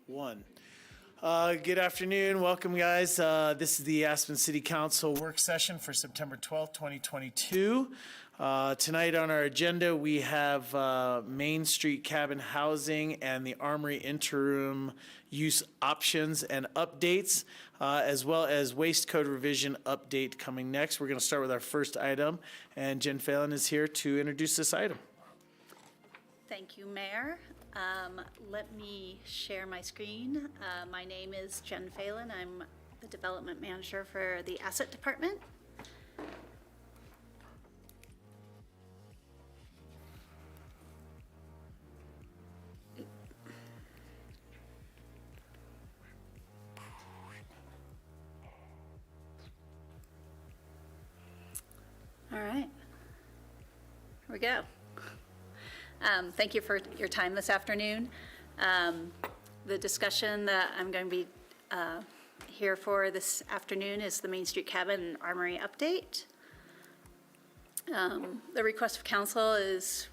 One. Good afternoon. Welcome, guys. This is the Aspen City Council work session for September 12th, 2022. Tonight on our agenda, we have Main Street cabin housing and the Armory interim use options and updates, as well as waste code revision update coming next. We're going to start with our first item, and Jen Phelan is here to introduce this item. Thank you, Mayor. Let me share my screen. My name is Jen Phelan. I'm the Development Manager for the Asset Department. All right, here we go. Thank you for your time this afternoon. The discussion that I'm going to be here for this afternoon is the Main Street Cabin and Armory update. The request of council is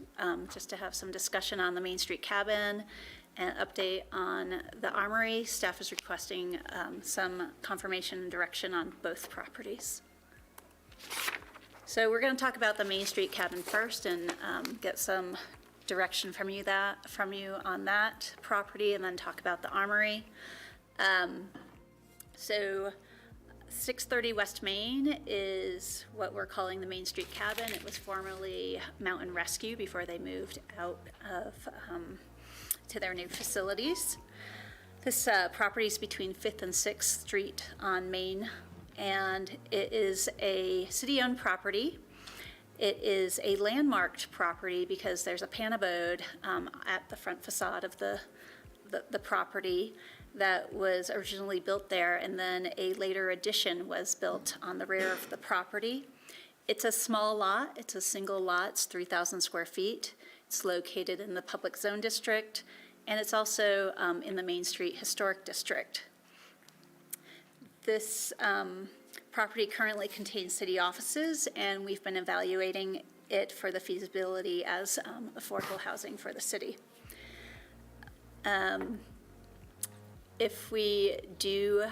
just to have some discussion on the Main Street Cabin and update on the Armory. Staff is requesting some confirmation and direction on both properties. So we're going to talk about the Main Street Cabin first and get some direction from you on that property, and then talk about the Armory. So 630 West Main is what we're calling the Main Street Cabin. It was formerly Mountain Rescue before they moved out of to their new facilities. This property is between 5th and 6th Street on Main, and it is a city-owned property. It is a landmarked property because there's a panabode at the front facade of the property that was originally built there, and then a later addition was built on the rear of the property. It's a small lot. It's a single lot. It's 3,000 square feet. It's located in the Public Zone District, and it's also in the Main Street Historic District. This property currently contains city offices, and we've been evaluating it for the feasibility as affordable housing for the city. If we do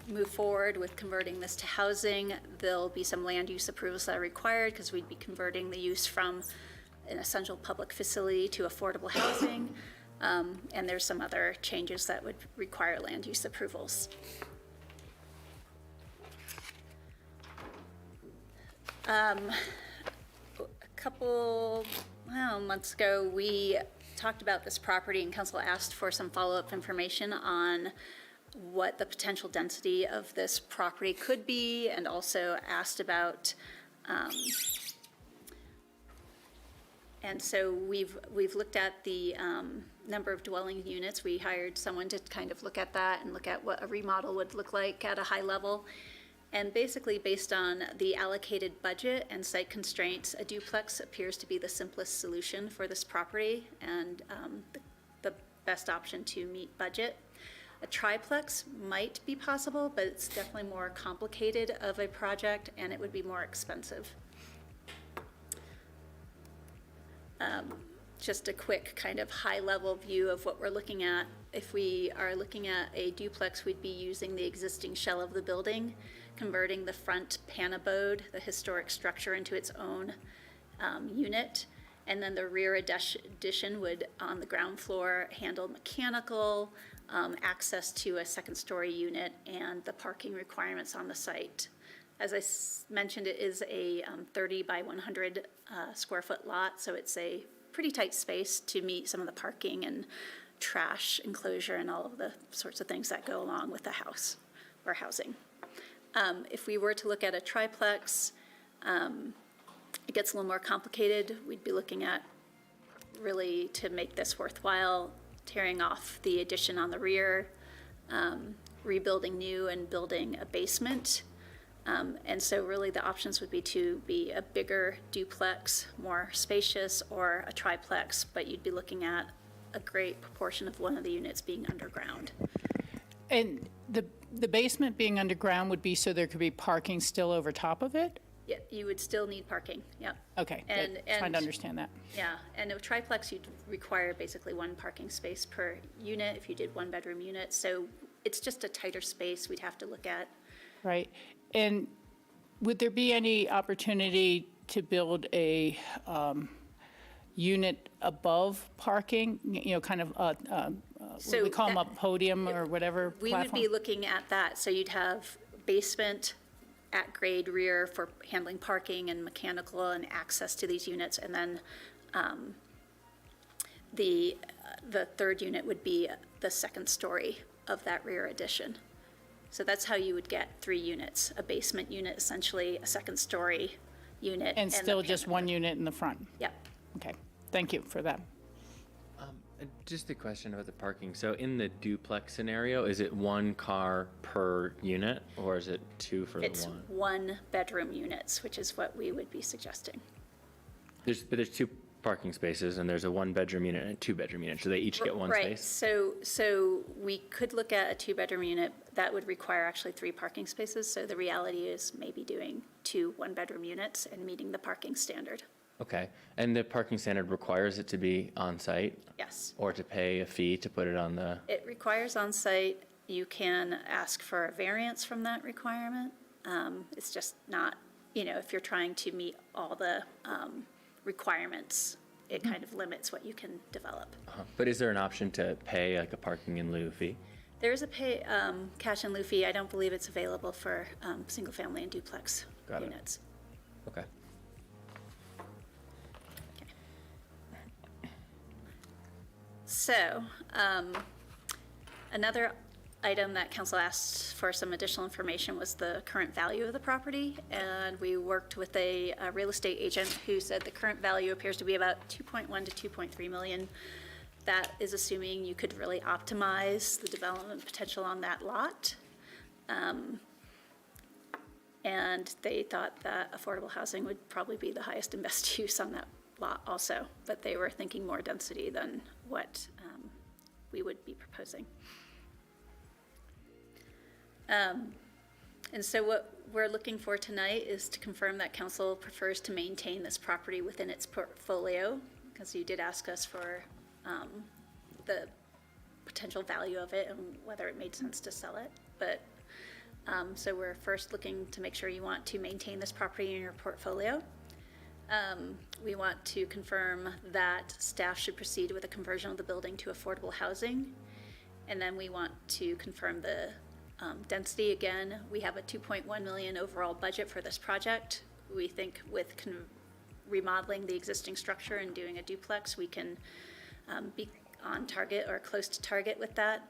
move forward with converting this to housing, there'll be some land use approvals that are required because we'd be converting the use from an essential public facility to affordable housing, and there's some other changes that would require land use approvals. A couple months ago, we talked about this property, and council asked for some follow-up information on what the potential density of this property could be, and also asked about, and so we've looked at the number of dwelling units. We hired someone to kind of look at that and look at what a remodel would look like at a high level. And basically, based on the allocated budget and site constraints, a duplex appears to be the simplest solution for this property and the best option to meet budget. A triplex might be possible, but it's definitely more complicated of a project, and it would be more expensive. Just a quick kind of high-level view of what we're looking at. If we are looking at a duplex, we'd be using the existing shell of the building, converting the front panabode, the historic structure, into its own unit, and then the rear addition would, on the ground floor, handle mechanical, access to a second-story unit, and the parking requirements on the site. As I mentioned, it is a 30 by 100 square foot lot, so it's a pretty tight space to meet some of the parking and trash enclosure and all of the sorts of things that go along with the house or housing. If we were to look at a triplex, it gets a little more complicated. We'd be looking at, really, to make this worthwhile, tearing off the addition on the rear, rebuilding new and building a basement. And so really the options would be to be a bigger duplex, more spacious, or a triplex, but you'd be looking at a great proportion of one of the units being underground. And the basement being underground would be so there could be parking still over top of it? Yeah, you would still need parking, yep. Okay, And- good. Trying and- to understand that. Yeah, and a triplex, you'd require basically one parking space per unit if you did one-bedroom unit. So it's just a tighter space we'd have to look at. Right. And would there be any opportunity to build a unit above parking? You know, kind of, what do we call them, a podium or whatever We would be platform? looking at that, so you'd have basement at grade rear for handling parking and mechanical and access to these units, and then the third unit would be the second story of that rear addition. So that's how you would get 3 units, a basement unit, essentially, a second story unit. And the still just panic one room. unit in the front? Yep. Okay, thank you for that. Just a question about the parking. So in the duplex scenario, is it 1 car per unit, or is it 2 for the It's one? one-bedroom units, which is what we would be suggesting. But there's 2 parking spaces, and there's a 1-bedroom unit and a 2-bedroom unit. So they each get 1 Right, space? so we could look at a 2-bedroom unit. That would require actually 3 parking spaces. So the reality is maybe doing 2 one-bedroom units and meeting the parking standard. Okay. And the parking standard requires it to be on-site? Yes. Or to pay a fee to put it on the? It requires on-site. You can ask for a variance from that requirement. It's just not, if you're trying to meet all the requirements, it kind of limits what you can develop. But is there an option to pay like a parking in lieu fee? There is a pay, cash in lieu fee. I don't believe it's available for single-family and duplex Got it. units. Okay. So, another item that council asked for some additional information was the current value of the property. And we worked with a real estate agent who said the current value appears to be about 2.1 to 2.3 million. That is assuming you could really optimize the development potential on that lot. And they thought that affordable housing would probably be the highest and best use on that lot also, but they were thinking more density than what we would be proposing. And so what we're looking for tonight is to confirm that council prefers to maintain this property within its portfolio, because you did ask us for the potential value of it and whether it made sense to sell it. But so we're first looking to make sure you want to maintain this property in your portfolio. We want to confirm that staff should proceed with a conversion of the building to affordable housing. And then we want to confirm the density. Again, we have a 2.1 million overall budget for this project. We think with remodeling the existing structure and doing a duplex, we can be on target or close to target with that.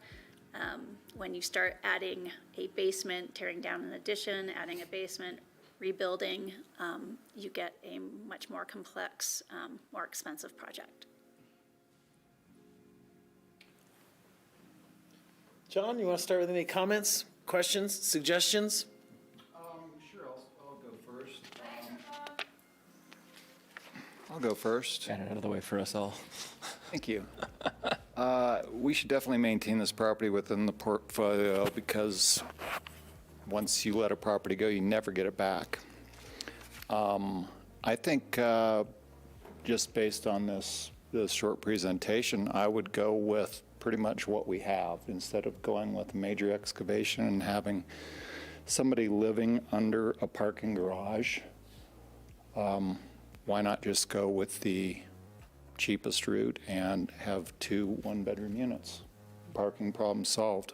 When you start adding a basement, tearing down an addition, adding a basement, rebuilding, you get a much more complex, more expensive project. John, you want to start with any comments, questions, suggestions? Sure, I'll go first. I'll go first. Got it out of the way for us all. Thank you. We should definitely maintain this property within the portfolio because once you let a property go, you never get it back. I think just based on this short presentation, I would go with pretty much what we have instead of going with a major excavation and having somebody living under a parking garage. Why not just go with the cheapest route and have 2 one-bedroom units? Parking problem solved.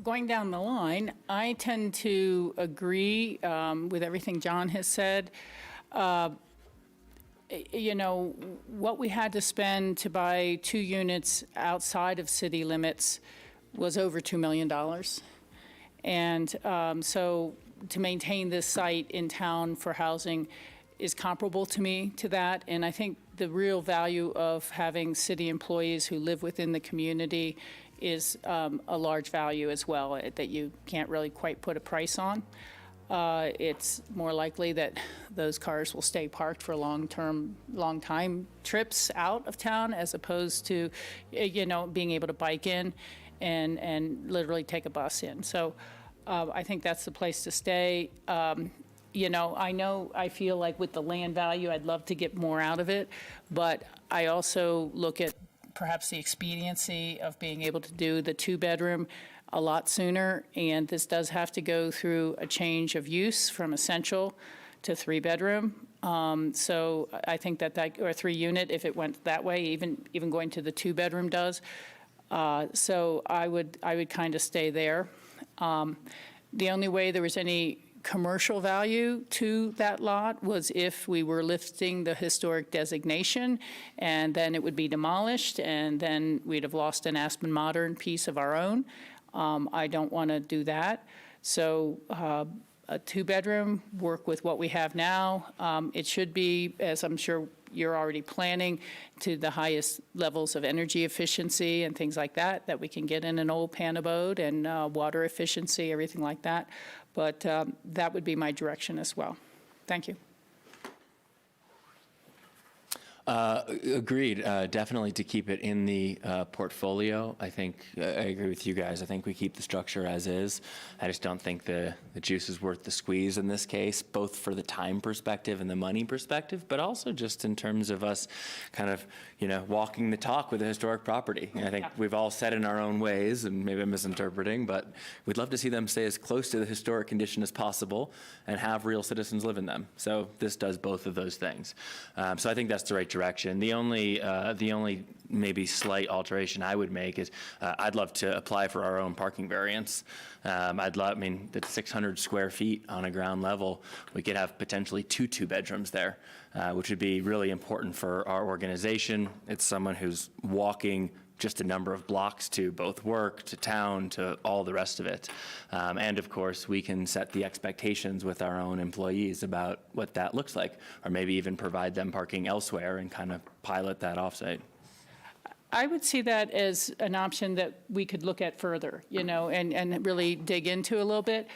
Going down the line, I tend to agree with everything John has said. What we had to spend to buy 2 units outside of city limits was over $2 million. And so to maintain this site in town for housing is comparable to me to that. And I think the real value of having city employees who live within the community is a large value as well that you can't really quite put a price on. It's more likely that those cars will stay parked for long time trips out of town as opposed to, being able to bike in and literally take a bus in. So I think that's the place to stay. I feel like with the land value, I'd love to get more out of it, but I also look at perhaps the expediency of being able to do the two-bedroom a lot sooner, and this does have to go through a change of use from essential to three-bedroom. So I think that, or three-unit, if it went that way, even going to the two-bedroom does. So I would kind of stay there. The only way there was any commercial value to that lot was if we were lifting the historic designation, and then it would be demolished, and then we'd have lost an Aspen Modern piece of our own. I don't want to do that. So a two-bedroom, work with what we have now. It should be, as I'm sure you're already planning, to the highest levels of energy efficiency and things like that we can get in an old pan abode, and water efficiency, everything like that. But that would be my direction as well. Thank you. Agreed. Definitely to keep it in the portfolio. I think I agree with you guys. I think we keep the structure as is. I just don't think the juice is worth the squeeze in this case, both for the time perspective and the money perspective, but also just in terms of us kind of, walking the talk with a historic property. And I think we've all said in our own ways, and maybe I'm misinterpreting, but we'd love to see them stay as close to the historic condition as possible and have real citizens live in them. So this does both of those things. So I think that's the right direction. The only maybe slight alteration I would make is I'd love to apply for our own parking variance. That's 600 square feet on a ground level. We could have potentially two bedrooms there, which would be really important for our organization. It's someone who's walking just a number of blocks to both work, to town, to all the rest of it. And of course, we can set the expectations with our own employees about what that looks like, or maybe even provide them parking elsewhere and kind of pilot that offsite. I would see that as an option that we could look at further, and really dig into a little bit.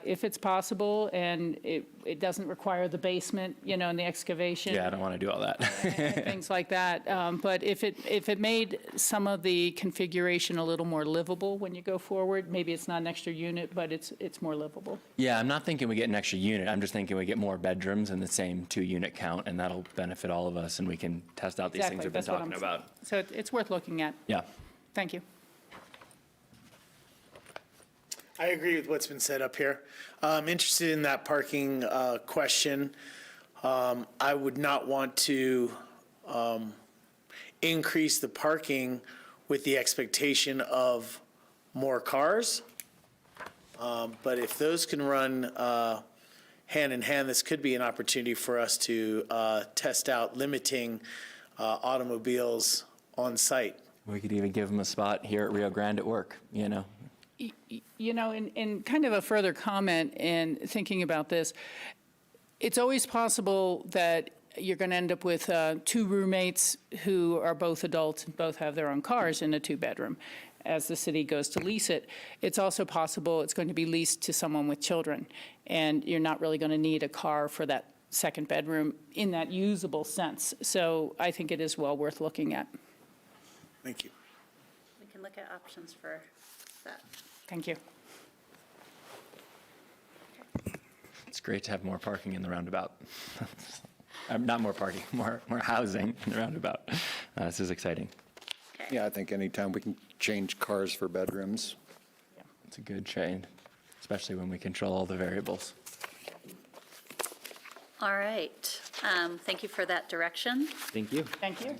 If it's possible and it doesn't require the basement, and the excavation. Yeah, I don't want to do all that. Things like that. But if it made some of the configuration a little more livable when you go forward, maybe it's not an extra unit, but it's more livable. Yeah, I'm not thinking we get an extra unit. I'm just thinking we get more bedrooms in the same 2-unit count, and that'll benefit all of us, and we can test out these things we've been talking about. So it's worth looking at. Yeah. Thank you. I agree with what's been said up here. I'm interested in that parking question. I would not want to increase the parking with the expectation of more cars. But if those can run hand in hand, this could be an opportunity for us to test out limiting automobiles on site. We could even give them a spot here at Rio Grande at work, In kind of a further comment in thinking about this, it's always possible that you're going to end up with two roommates who are both adults and both have their own cars in a two-bedroom. As the city goes to lease it, it's also possible it's going to be leased to someone with children, and you're not really going to need a car for that second bedroom in that usable sense. So I think it is well worth looking at. Thank you. We can look at options for that. Thank you. It's great to have more parking in the roundabout. Not more parking, more housing in the roundabout. This is exciting. Okay. Yeah, I think anytime we can change cars for bedrooms. It's a good trade, especially when we control all the variables. All right. Thank you for that direction. Thank you. Thank you.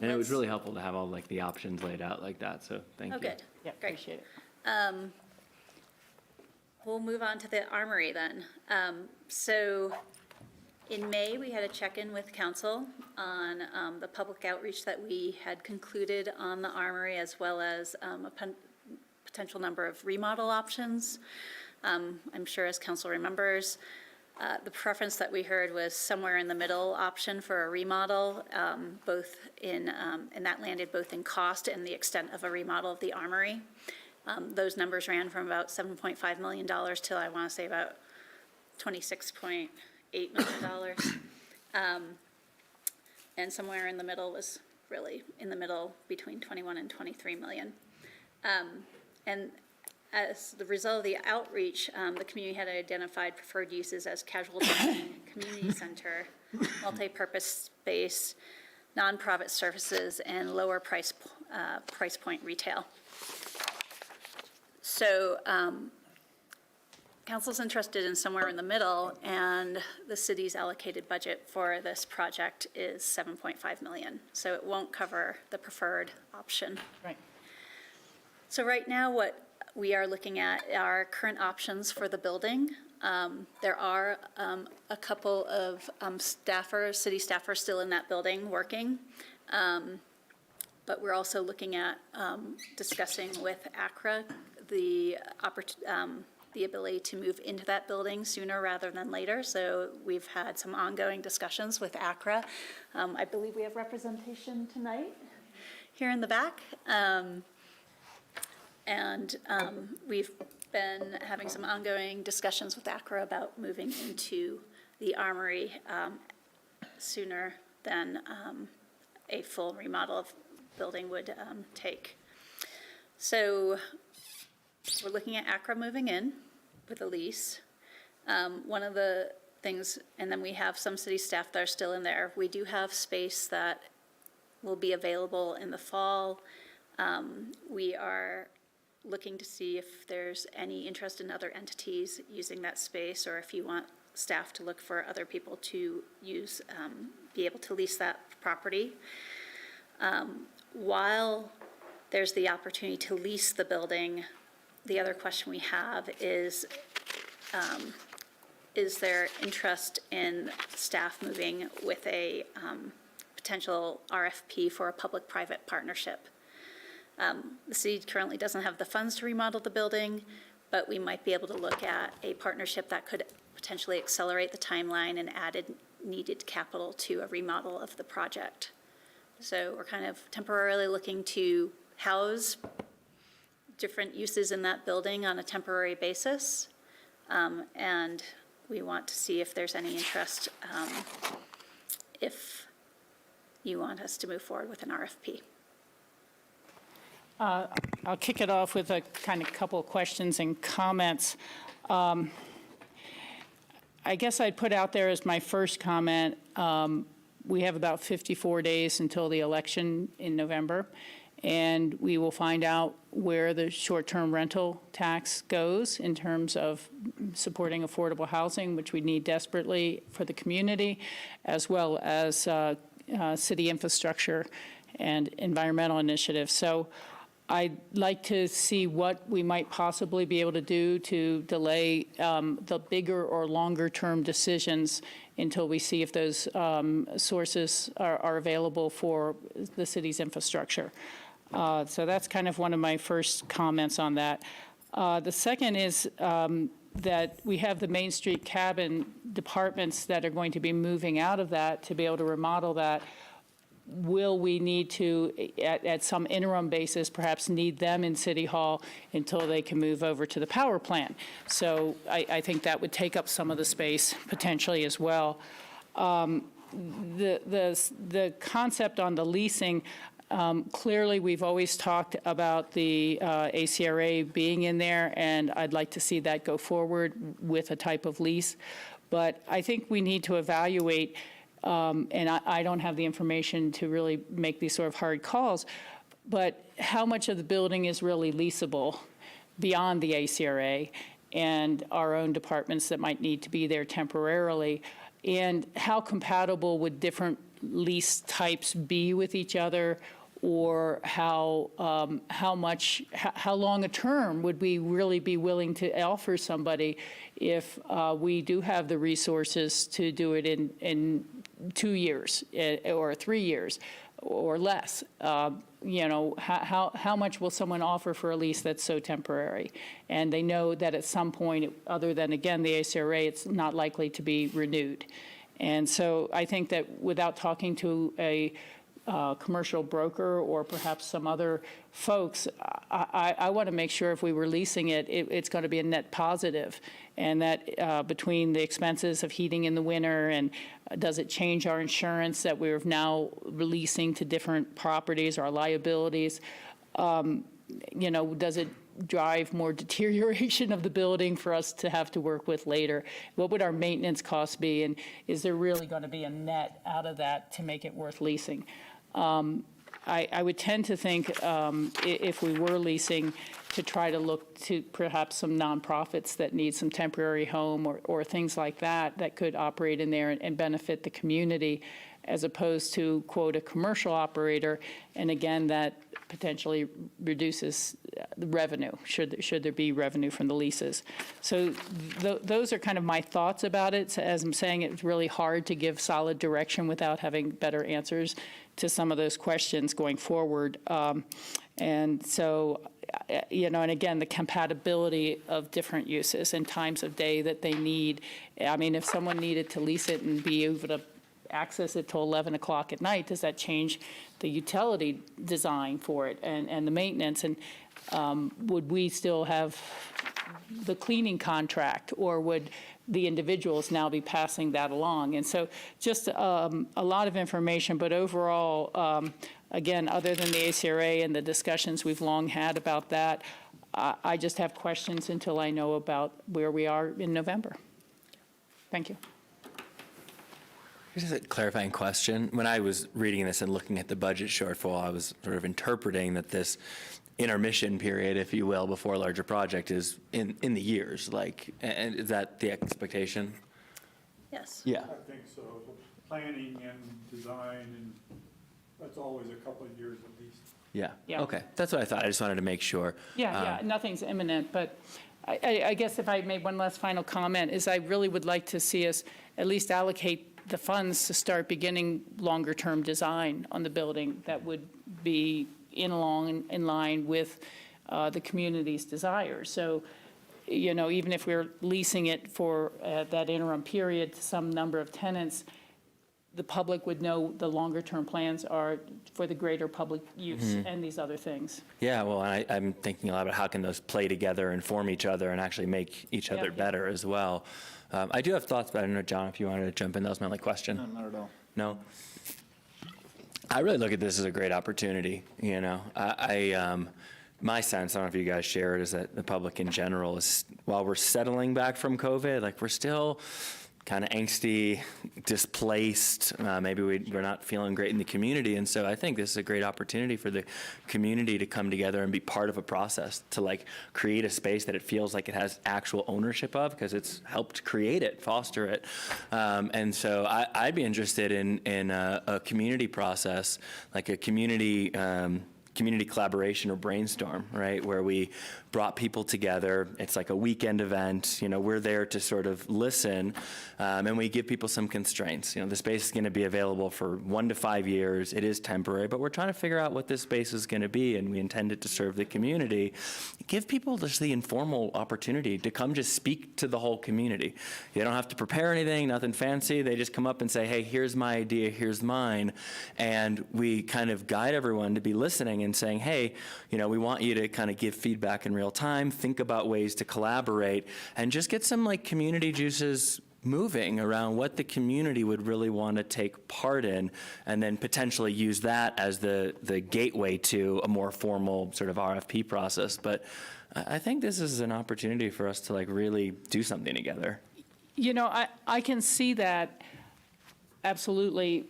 And it was really helpful to have all the options laid out like that, so thank you. Oh, good. Yeah, Great. appreciate it. We'll move on to the Armory then. So in May, we had a check-in with council on the public outreach that we had concluded on the Armory, as well as a potential number of remodel options. I'm sure as council remembers, the preference that we heard was somewhere in the middle option for a remodel, both and that landed both in cost and the extent of a remodel of the Armory. Those numbers ran from about $7.5 million till I want to say about $26.8 million. And somewhere in the middle was really in the middle between 21 and 23 million. And as the result of the outreach, the community had identified preferred uses as casual dining, community center, multi-purpose space, nonprofit services, and lower price point retail. So council's interested in somewhere in the middle, and the city's allocated budget for this project is $7.5 million. So it won't cover the preferred option. Right. So right now, what we are looking at are current options for the building. There are a couple of city staffers still in that building working. But we're also looking at discussing with ACRA the ability to move into that building sooner rather than later. So we've had some ongoing discussions with ACRA. I believe we have representation tonight here in the back. And we've been having some ongoing discussions with ACRA about moving into the Armory sooner than a full remodel of building would take. So we're looking at ACRA moving in with a lease. One of the things, and then we have some city staff that are still in there. We do have space that will be available in the fall. We are looking to see if there's any interest in other entities using that space, or if you want staff to look for other people to use, be able to lease that property. While there's the opportunity to lease the building, the other question we have is there interest in staff moving with a potential RFP for a public-private partnership? The city currently doesn't have the funds to remodel the building, but we might be able to look at a partnership that could potentially accelerate the timeline and added needed capital to a remodel of the project. So we're kind of temporarily looking to house different uses in that building on a temporary basis. And we want to see if there's any interest, if you want us to move forward with an RFP. I'll kick it off with a kind of couple of questions and comments. I guess I'd put out there as my first comment, we have about 54 days until the election in November, and we will find out where the short-term rental tax goes in terms of supporting affordable housing, which we need desperately for the community, as well as city infrastructure and environmental initiatives. So I'd like to see what we might possibly be able to do to delay the bigger or longer-term decisions until we see if those sources are available for the city's infrastructure. So that's kind of one of my first comments on that. The second is that we have the Main Street cabin departments that are going to be moving out of that to be able to remodel that. Will we need to, at some interim basis, perhaps need them in City Hall until they can move over to the power plant? So I think that would take up some of the space potentially as well. The concept on the leasing, clearly we've always talked about the ACRA being in there, and I'd like to see that go forward with a type of lease. But I think we need to evaluate, and I don't have the information to really make these sort of hard calls, but how much of the building is really leasable beyond the ACRA and our own departments that might need to be there temporarily, and how compatible would different lease types be with each other, or how long a term would we really be willing to offer somebody if we do have the resources to do it in 2 years or 3 years or less. You know, how much will someone offer for a lease that's so temporary? And they know that at some point, other than, again, the ACRA, it's not likely to be renewed. And so I think that without talking to a commercial broker or perhaps some other folks, I want to make sure if we were leasing it, it's going to be a net positive, and that between the expenses of heating in the winter and does it change our insurance that we're now releasing to different properties, our liabilities, you know, does it drive more deterioration of the building for us to have to work with later? What would our maintenance costs be, and is there really going to be a net out of that to make it worth leasing? I would tend to think if we were leasing, to try to look to perhaps some nonprofits that need some temporary home or things like that that could operate in there and benefit the community, as opposed to, quote, a commercial operator. And again, that potentially reduces the revenue, should there be revenue from the leases. So those are kind of my thoughts about it. So as I'm saying, it's really hard to give solid direction without having better answers to some of those questions going forward. And so, and again, the compatibility of different uses and times of day that they need. I mean, if someone needed to lease it and be able to access it till 11 o'clock at night, does that change the utility design for it and the maintenance? And would we still have the cleaning contract, or would the individuals now be passing that along? And so just a lot of information, but overall, again, other than the ACRA and the discussions we've long had about that, I just have questions until I know about where we are in November. Thank you. Here's a clarifying question. When I was reading this and looking at the budget shortfall, I was sort of interpreting that this intermission period, if you will, before a larger project is in the years. And is that the expectation? Yes. Yeah. I think so. Planning and design, and that's always a couple of years at least. Yeah. Yeah. Okay. That's what I thought. I just wanted to make sure. Yeah, nothing's imminent, but I guess if I made one last final comment, is I really would like to see us at least allocate the funds to start beginning longer-term design on the building that would be in line with the community's desires. So, even if we're leasing it for that interim period to some number of tenants, the public would know the longer-term plans are for the greater public use and these other things. Yeah, well, I'm thinking a lot about how can those play together, inform each other, and actually make each other better as well. I do have thoughts, but I don't know, John, if you wanted to jump in. That was my only question. No, not at all. No? I really look at this as a great opportunity, my sense, I don't know if you guys share it, is that the public in general is, while we're settling back from COVID, we're still kind of angsty, displaced. Maybe we're not feeling great in the community. And so I think this is a great opportunity for the community to come together and be part of a process to create a space that it feels like it has actual ownership of, because it's helped create it, foster it. And so I'd be interested in a community process, like a community collaboration or brainstorm, right? Where we brought people together. It's like a weekend event. We're there to sort of listen, and we give people some constraints. The space is going to be available for 1 to 5 years. It is temporary, but we're trying to figure out what this space is going to be, and we intend it to serve the community. Give people just the informal opportunity to come just speak to the whole community. You don't have to prepare anything, nothing fancy. They just come up and say, hey, here's my idea, here's mine. And we kind of guide everyone to be listening and saying, hey, we want you to kind of give feedback in real time, think about ways to collaborate, and just get some community juices moving around what the community would really want to take part in, and then potentially use that as the gateway to a more formal sort of RFP process. But I think this is an opportunity for us to really do something together. I can see that absolutely.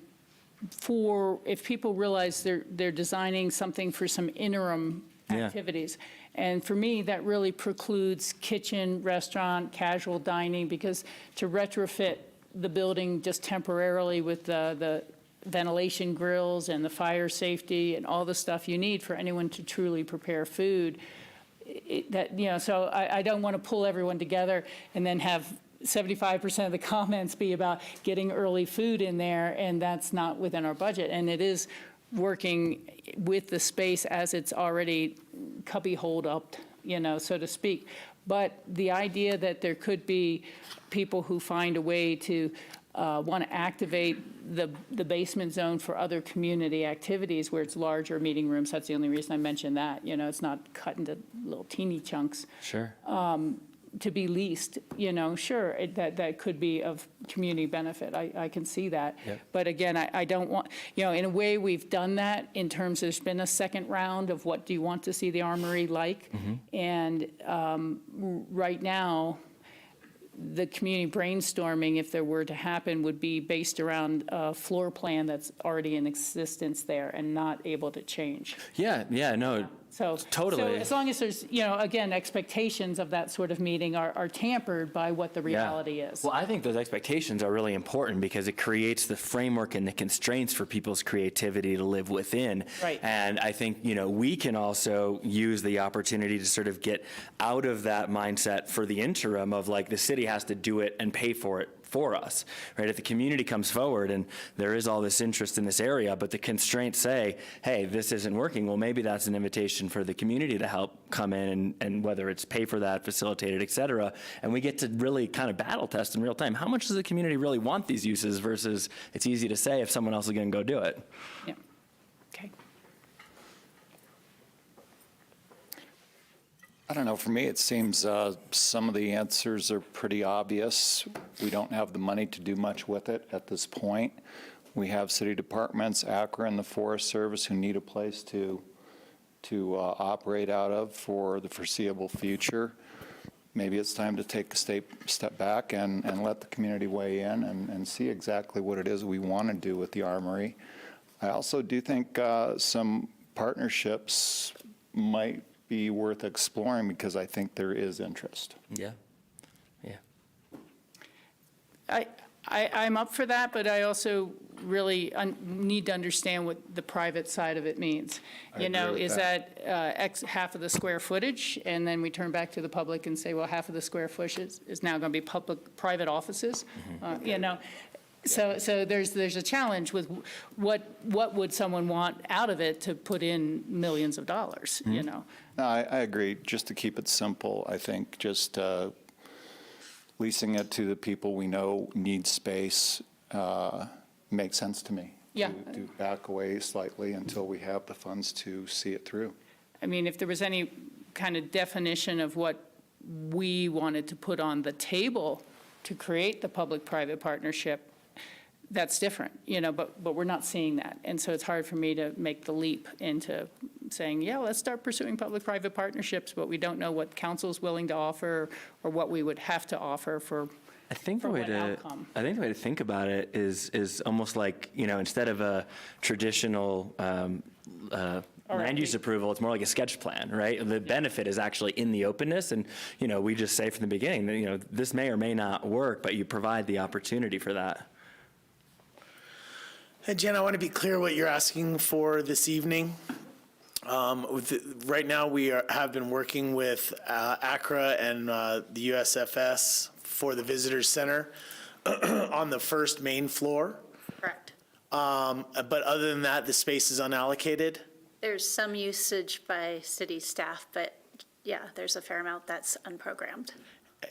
For if people realize they're designing something for some interim activities. And for me, that really precludes kitchen, restaurant, casual dining, because to retrofit the building just temporarily with the ventilation grills and the fire safety and all the stuff you need for anyone to truly prepare food, so I don't want to pull everyone together and then have 75% of the comments be about getting early food in there, and that's not within our budget. And it is working with the space as it's already cubby-holed up, so to speak. But the idea that there could be people who find a way to want to activate the basement zone for other community activities where it's larger meeting rooms, that's the only reason I mentioned that. It's not cut into little teeny chunks. Sure. To be leased, sure, that could be of community benefit. I can see that. Yep. But again, I don't want, in a way, we've done that in terms, there's been a second round of what do you want to see the Armory like? And right now, the community brainstorming, if there were to happen, would be based around a floor plan that's already in existence there and not able to change. Yeah, no, So totally. So as long as there's, again, expectations of that sort of meeting are tampered by what the reality is. Well, I think those expectations are really important because it creates the framework and the constraints for people's creativity to live within. Right. And I think, we can also use the opportunity to sort of get out of that mindset for the interim of like the city has to do it and pay for it for us, right? If the community comes forward and there is all this interest in this area, but the constraints say, hey, this isn't working, well, maybe that's an invitation for the community to help come in and whether it's pay for that, facilitate it, et cetera. And we get to really kind of battle test in real time. How much does the community really want these uses versus it's easy to say if someone else is going to go do it? Yeah. Okay. I don't know, for me, it seems some of the answers are pretty obvious. We don't have the money to do much with it at this point. We have city departments, ACRA and the Forest Service, who need a place to operate out of for the foreseeable future. Maybe it's time to take a step back and let the community weigh in and see exactly what it is we want to do with the Armory. I also do think some partnerships might be worth exploring because I think there is interest. Yeah. I'm up for that, but I also really need to understand what the private side of it means. I agree with Is that. that half of the square footage, and then we turn back to the public and say, well, half of the square footage is now going to be private offices? So there's a challenge with what would someone want out of it to put in millions of dollars, No, I agree. Just to keep it simple, I think just leasing it to the people we know need space makes sense to me. Yeah. To back away slightly until we have the funds to see it through. I mean, if there was any kind of definition of what we wanted to put on the table to create the public-private partnership, that's different, but we're not seeing that. And so it's hard for me to make the leap into saying, yeah, let's start pursuing public-private partnerships, but we don't know what council's willing to offer or what we would have to offer for I think the for way what to outcome? I think the way to think about it is almost like instead of a traditional land use approval, it's more like a sketch plan, right? The benefit is actually in the openness, and we just say from the beginning that this may or may not work, but you provide the opportunity for that. And Jen, I want to be clear what you're asking for this evening. Right now, we have been working with ACRA and the USFS for the Visitor Center on the first main floor. Correct. But other than that, the space is unallocated? There's some usage by city staff, but yeah, there's a fair amount that's unprogrammed.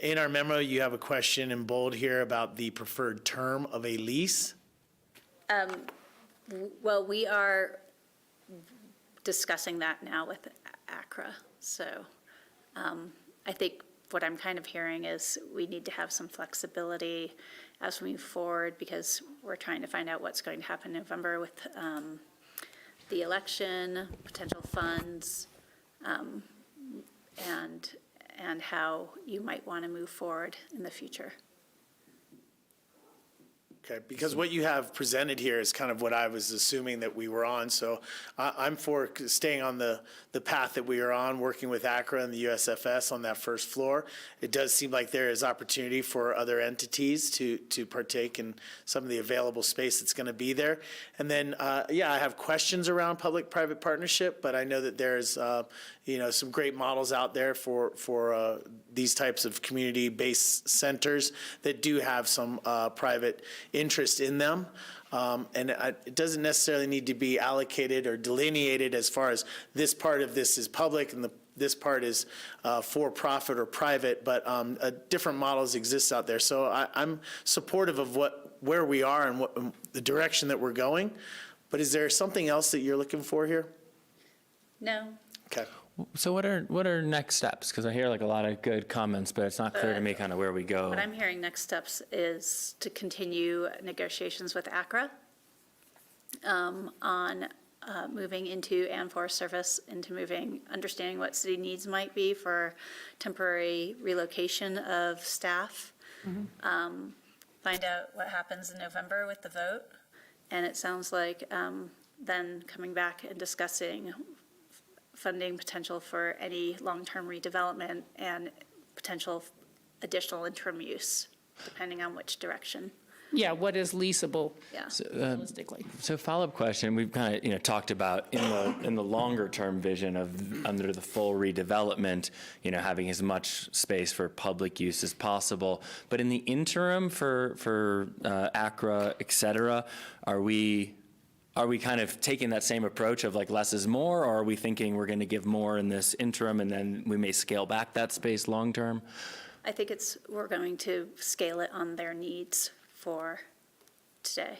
In our memo, you have a question in bold here about the preferred term of a lease. Well, we are discussing that now with ACRA. So I think what I'm kind of hearing is we need to have some flexibility as we move forward because we're trying to find out what's going to happen in November with the election, potential funds, and how you might want to move forward in the future. Okay, because what you have presented here is kind of what I was assuming that we were on. So I'm for staying on the path that we are on, working with ACRA and the USFS on that first floor. It does seem like there is opportunity for other entities to partake in some of the available space that's going to be there. And then, yeah, I have questions around public-private partnership, but I know that there's, some great models out there for these types of community-based centers that do have some private interest in them. And it doesn't necessarily need to be allocated or delineated as far as this part of this is public and this part is for profit or private, but different models exist out there. So I'm supportive of where we are and the direction that we're going. But is there something else that you're looking for here? No. Okay. So what are next steps? Because I hear like a lot of good comments, but it's not clear to me kind of where we go. What I'm hearing next steps is to continue negotiations with ACRA on moving into and Forest Service into understanding what city needs might be for temporary relocation of staff. Find out what happens in November with the vote. And it sounds like then coming back and discussing funding potential for any long-term redevelopment and potential additional interim use, depending on which direction. Yeah, what is leasable Yeah. realistically? So follow-up question, we've kind of, talked about in the longer term vision of under the full redevelopment, having as much space for public use as possible. But in the interim for ACRA, et cetera, are we kind of taking that same approach of like less is more, or are we thinking we're going to give more in this interim and then we may scale back that space long-term? I think we're going to scale it on their needs for today.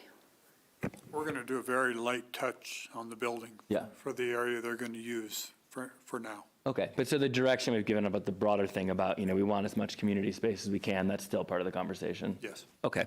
We're going to do a very light touch on the building. Yeah. For the area they're going to use for now. Okay, but so the direction we've given about the broader thing about, we want as much community space as we can, that's still part of the conversation? Yes. Okay.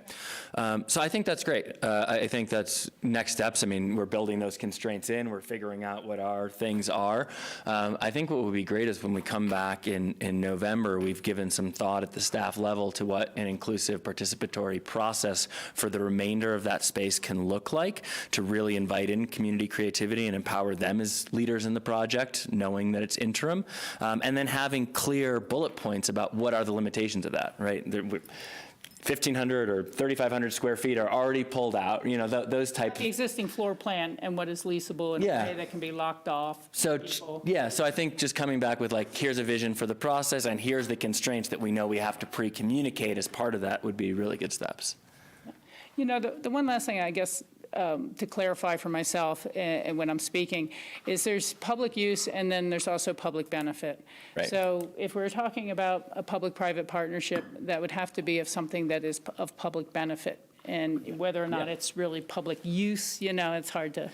So I think that's great. I think that's next steps. I mean, we're building those constraints in. We're figuring out what our things are. I think what would be great is when we come back in November, we've given some thought at the staff level to what an inclusive participatory process for the remainder of that space can look like to really invite in community creativity and empower them as leaders in the project, knowing that it's interim. And then having clear bullet points about what are the limitations of that, right? 1,500 or 3,500 square feet are already pulled out, those type. The existing floor plan and what is leasable and Yeah. a way that can be locked off. So, people. so I think just coming back with like, here's a vision for the process and here's the constraints that we know we have to pre-communicate as part of that would be really good steps. The one last thing, I guess, to clarify for myself and when I'm speaking, is there's public use and then there's also public benefit. Right. So if we're talking about a public-private partnership, that would have to be of something that is of public benefit. And whether or not Yeah. it's really public use, it's hard to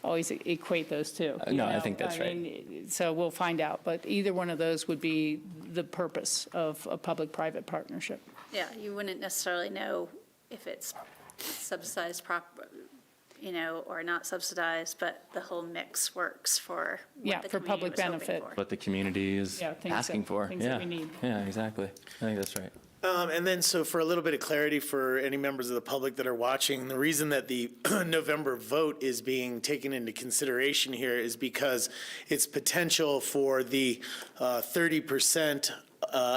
always equate those two. No, I think that's right. So we'll find out. But either one of those would be the purpose of a public-private partnership. Yeah, you wouldn't necessarily know if it's subsidized or not subsidized, but the whole mix works for Yeah, what the for community public was hoping benefit. for. What the community is Yeah, things asking that- for. things Yeah. that we need. Yeah, exactly. I think that's right. And then, so for a little bit of clarity for any members of the public that are watching, the reason that the November vote is being taken into consideration here is because it's potential for the 30%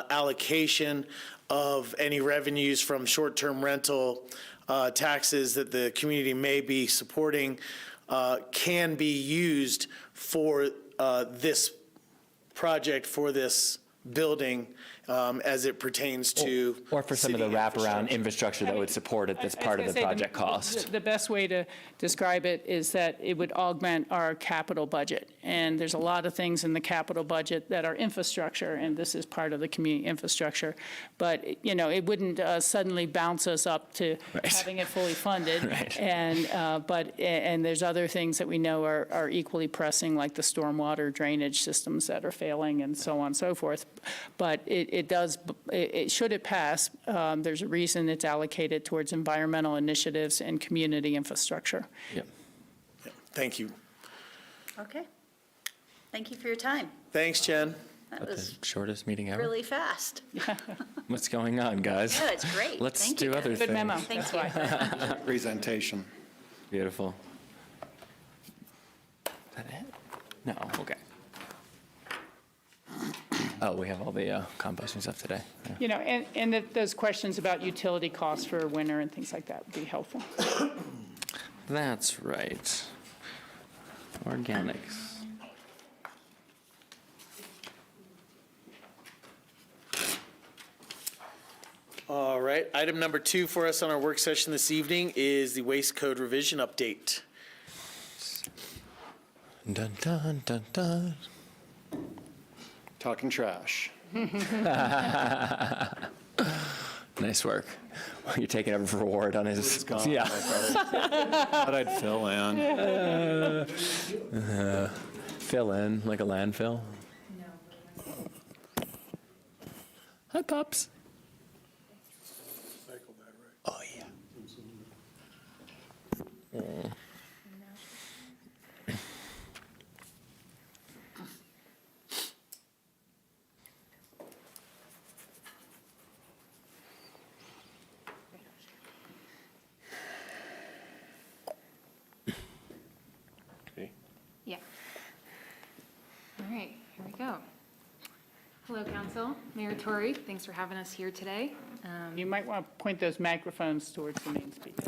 allocation of any revenues from short-term rental taxes that the community may be supporting can be used for this project, for this building, as it pertains to Or for some of the city wraparound infrastructure that would support it that's part of the project cost. The best way to describe it is that it would augment our capital budget. And there's a lot of things in the capital budget that are infrastructure, and this is part of the community infrastructure. But, it wouldn't suddenly bounce us up to Right. having it fully funded. Right. And there's other things that we know are equally pressing, like the stormwater drainage systems that are failing and so on and so forth. But should it pass, there's a reason it's allocated towards environmental initiatives and community infrastructure. Yep. Thank you. Okay. Thank you for your time. Thanks, Jen. That was The shortest meeting ever. really fast. What's going on, guys? Yeah, it's great. Let's Thank do you. other Good things. memo, Thank that's you. why. Presentation. Beautiful. Is that it? No, okay. Oh, we have all the composting stuff today. Yeah. And those questions about utility costs for winter and things like that would be helpful. That's right. Organics. All right, item number 2 for us on our work session this evening is the waste code revision update. Dun, dun, dun, dun. Talking trash. Nice work. You're taking every reward on his. Yeah. Thought I'd fill in. Fill in like a landfill. Hi, pups. Cycle that, right? Oh, yeah. Yeah. All right, here we go. Hello, Council. Mayor Tory, thanks for having us here today. You might want to point those microphones towards the main speaker.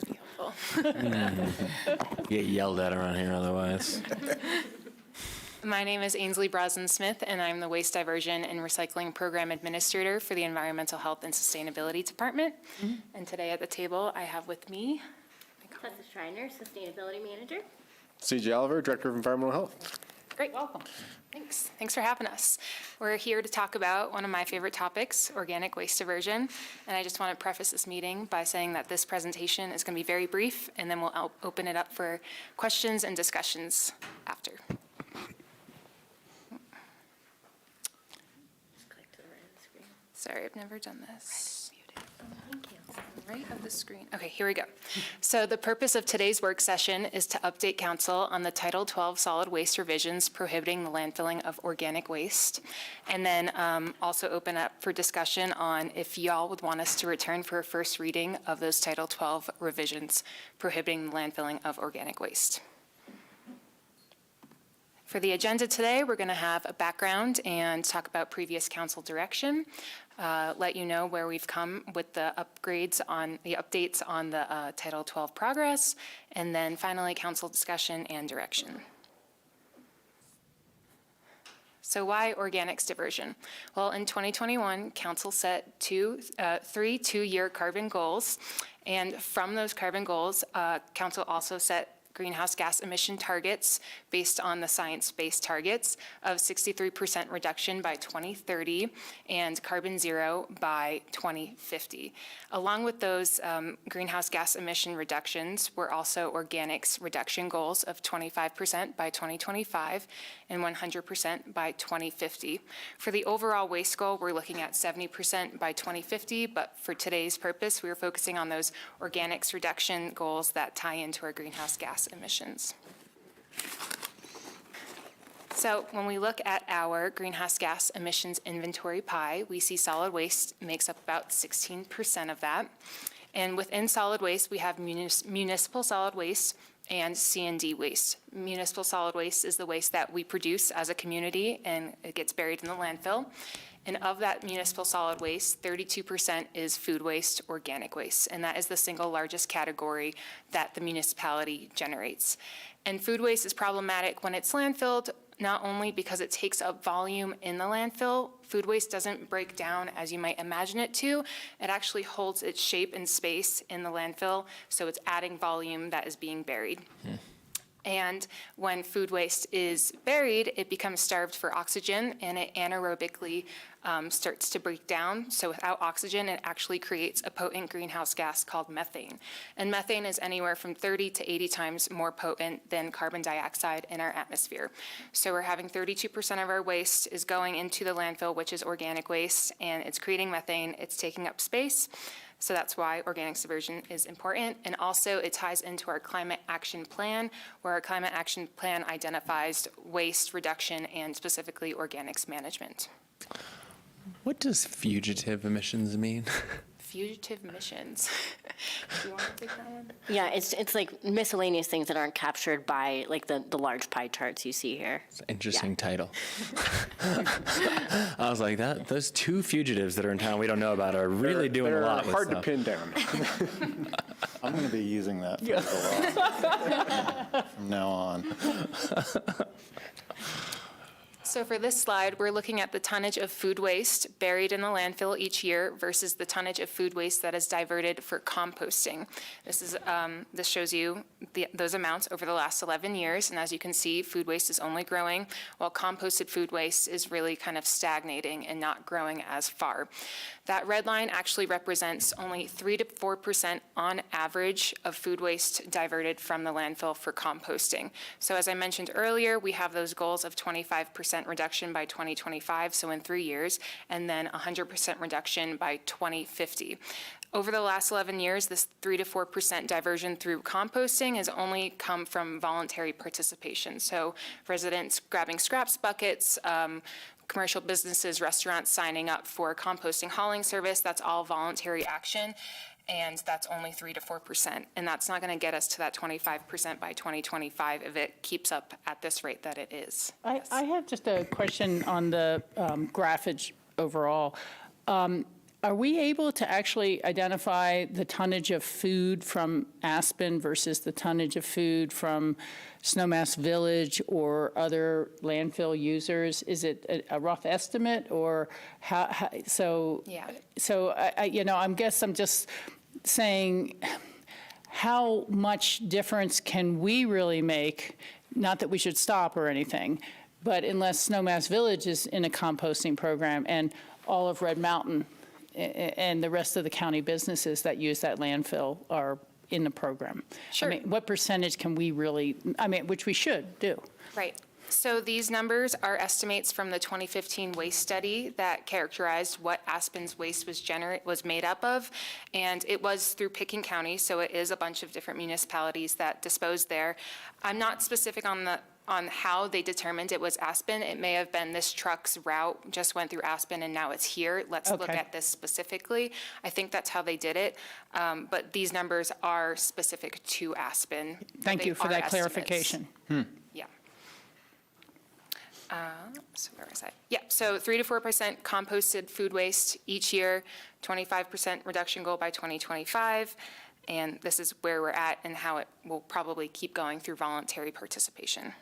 Get yelled at around here otherwise. My name is Ainsley Brosnan-Smith, and I'm the Waste Diversion and Recycling Program Administrator for the Environmental Health and Sustainability Department. And today at the table, I have with me Tessa Schreiner, Sustainability Manager. CJ Oliver, Director of Environmental Health. Great. Welcome. Thanks. Thanks for having us. We're here to talk about one of my favorite topics, organic waste diversion. And I just want to preface this meeting by saying that this presentation is going to be very brief, and then we'll open it up for questions and discussions after. Just click to the right of the screen. Sorry, I've never done this. Right of the screen. Okay, here we go. So the purpose of today's work session is to update council on the Title 12 solid waste revisions prohibiting the landfilling of organic waste, and then also open up for discussion on if y'all would want us to return for a first reading of those Title 12 revisions prohibiting the landfilling of organic waste. For the agenda today, we're going to have a background and talk about previous council direction, let you know where we've come with the updates on the Title 12 progress, and then finally council discussion and direction. So why organics diversion? Well, in 2021, council set three two-year carbon goals, and from those carbon goals, council also set greenhouse gas emission targets based on the science-based targets of 63% reduction by 2030 and carbon zero by 2050. Along with those greenhouse gas emission reductions were also organics reduction goals of 25% by 2025 and 100% by 2050. For the overall waste goal, we're looking at 70% by 2050, but for today's purpose, we are focusing on those organics reduction goals that tie into our greenhouse gas emissions. So when we look at our greenhouse gas emissions inventory pie, we see solid waste makes up about 16% of that. And within solid waste, we have municipal solid waste and C&D waste. Municipal solid waste is the waste that we produce as a community, and it gets buried in the landfill. And of that municipal solid waste, 32% is food waste, organic waste, and that is the single largest category that the municipality generates. And food waste is problematic when it's landfilled, not only because it takes up volume in the landfill. Food waste doesn't break down as you might imagine it to. It actually holds its shape and space in the landfill, so it's adding volume that is being buried. And when food waste is buried, it becomes starved for oxygen, and it anaerobically starts to break down. So without oxygen, it actually creates a potent greenhouse gas called methane. And methane is anywhere from 30 to 80 times more potent than carbon dioxide in our atmosphere. So we're having 32% of our waste is going into the landfill, which is organic waste, and it's creating methane. It's taking up space. So that's why organics diversion is important. And also it ties into our climate action plan, where our climate action plan identifies waste reduction and specifically organics management. What does fugitive emissions mean? Fugitive emissions. Do you want to take that one? Yeah, it's like miscellaneous things that aren't captured by like the large pie charts you see here. It's an interesting title. I was like, those two fugitives that are in town we don't know about are really doing a lot. They're hard to with pin down. I'm going to be using that for a while from now on. So for this slide, we're looking at the tonnage of food waste buried in the landfill each year versus the tonnage of food waste that is diverted for composting. This shows you those amounts over the last 11 years, and as you can see, food waste is only growing, while composted food waste is really kind of stagnating and not growing as far. That red line actually represents only 3 to 4% on average of food waste diverted from the landfill for composting. So as I mentioned earlier, we have those goals of 25% 50% reduction by 2025, so in 3 years, and then 100% reduction by 2050. Over the last 11 years, this 3 to 4% diversion through composting has only come from voluntary participation. So residents grabbing scraps buckets, commercial businesses, restaurants signing up for composting hauling service, that's all voluntary action. And that's only 3 to 4%. And that's not going to get us to that 25% by 2025 if it keeps up at this rate that it is. I have just a question on the graphage overall. Are we able to actually identify the tonnage of food from Aspen versus the tonnage of food from Snowmass Village or other landfill users? Is it a rough estimate, or how so? Yeah. So I guess I'm just saying, how much difference can we really make? Not that we should stop or anything, but unless Snowmass Village is in a composting program and all of Red Mountain and the rest of the county businesses that use that landfill are in the program. Sure. I mean, what percentage can we really, which we should do? Right. So these numbers are estimates from the 2015 waste study that characterized what Aspen's waste was made up of, and it was through Pickens County, so it is a bunch of different municipalities that disposed there. I'm not specific on how they determined it was Aspen. It may have been this truck's route just went through Aspen and now it's here. Let's look Okay. at this specifically. I think that's how they did it, but these numbers are specific to Aspen. Thank They you for are that estimates. clarification. Yeah. So where was I? Yeah, so 3 to 4% composted food waste each year, 25% reduction goal by 2025, and this is where we're at and how it will probably keep going through voluntary participation.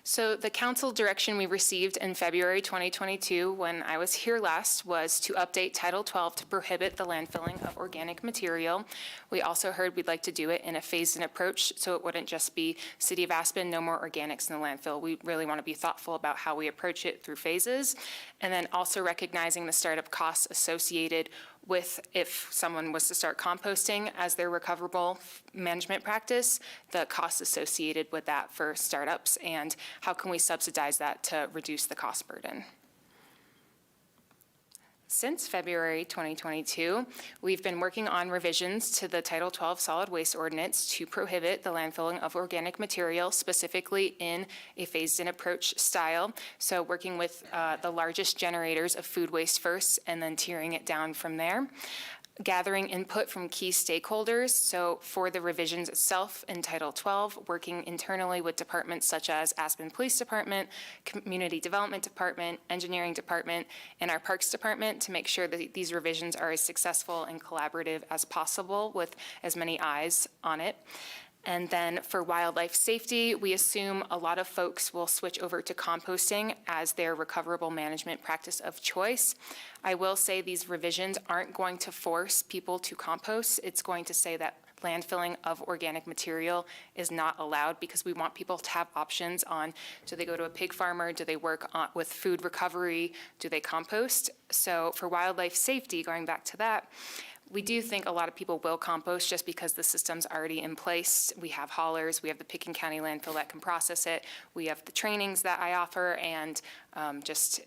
So the council direction we received in February 2022, when I was here last, was to update Title 12 to prohibit the landfilling of organic material. We also heard we'd like to do it in a phased-in approach, so it wouldn't just be City of Aspen, no more organics in the landfill. We really want to be thoughtful about how we approach it through phases, and then also recognizing the startup costs associated with if someone was to start composting as their recoverable management practice, the costs associated with that for startups, and how can we subsidize that to reduce the cost burden. Since February 2022, we've been working on revisions to the Title 12 Solid Waste Ordinance to prohibit the landfilling of organic material, specifically in a phased-in approach style. So working with the largest generators of food waste first, and then tiering it down from there. Gathering input from key stakeholders. So for the revisions itself in Title 12, working internally with departments such as Aspen Police Department, Community Development Department, Engineering Department, and our Parks Department to make sure that these revisions are as successful and collaborative as possible with as many eyes on it. And then for wildlife safety, we assume a lot of folks will switch over to composting as their recoverable management practice of choice. I will say these revisions aren't going to force people to compost. It's going to say that landfilling of organic material is not allowed, because we want people to have options on, do they go to a pig farmer, do they work with food recovery, do they compost? So for wildlife safety, going back to that, we do think a lot of people will compost just because the system's already in place. We have haulers, we have the Pickens County landfill that can process it, we have the trainings that I offer, and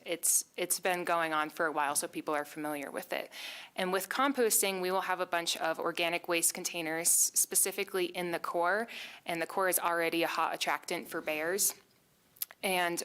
it's been going on for a while, so people are familiar with it. And with composting, we will have a bunch of organic waste containers specifically in the core, and the core is already a hot attractant for bears. And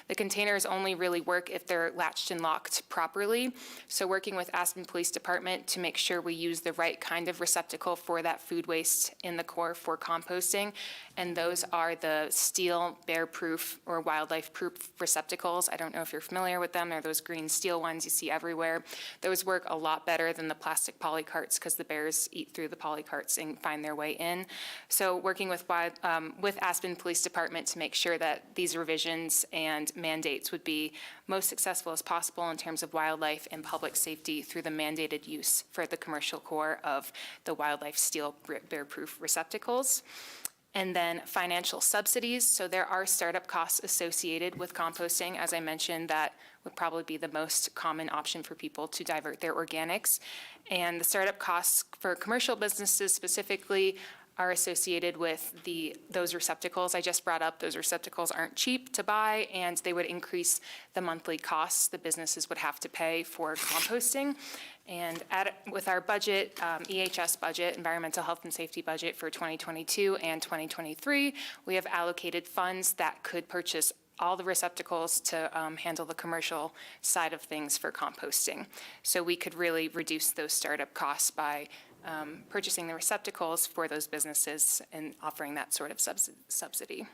the containers only really work if they're latched and locked properly. So working with Aspen Police Department to make sure we use the right kind of receptacle for that food waste in the core for composting. And those are the steel bear-proof or wildlife-proof receptacles. I don't know if you're familiar with them. They're those green steel ones you see everywhere. Those work a lot better than the plastic poly carts because the bears eat through the poly carts and find their way in. So working with Aspen Police Department to make sure that these revisions and mandates would be most successful as possible in terms of wildlife and public safety through the mandated use for the commercial core of the wildlife steel bear-proof receptacles. And then financial subsidies. So there are startup costs associated with composting. As I mentioned, that would probably be the most common option for people to divert their organics. And the startup costs for commercial businesses specifically are associated with those receptacles I just brought up. Those receptacles aren't cheap to buy, and they would increase the monthly costs the businesses would have to pay for composting. And with our budget, EHS budget, environmental health and safety budget for 2022 and 2023, we have allocated funds that could purchase all the receptacles to handle the commercial side of things for composting. So we could really reduce those startup costs by purchasing the receptacles for those businesses and offering that sort of subsidy.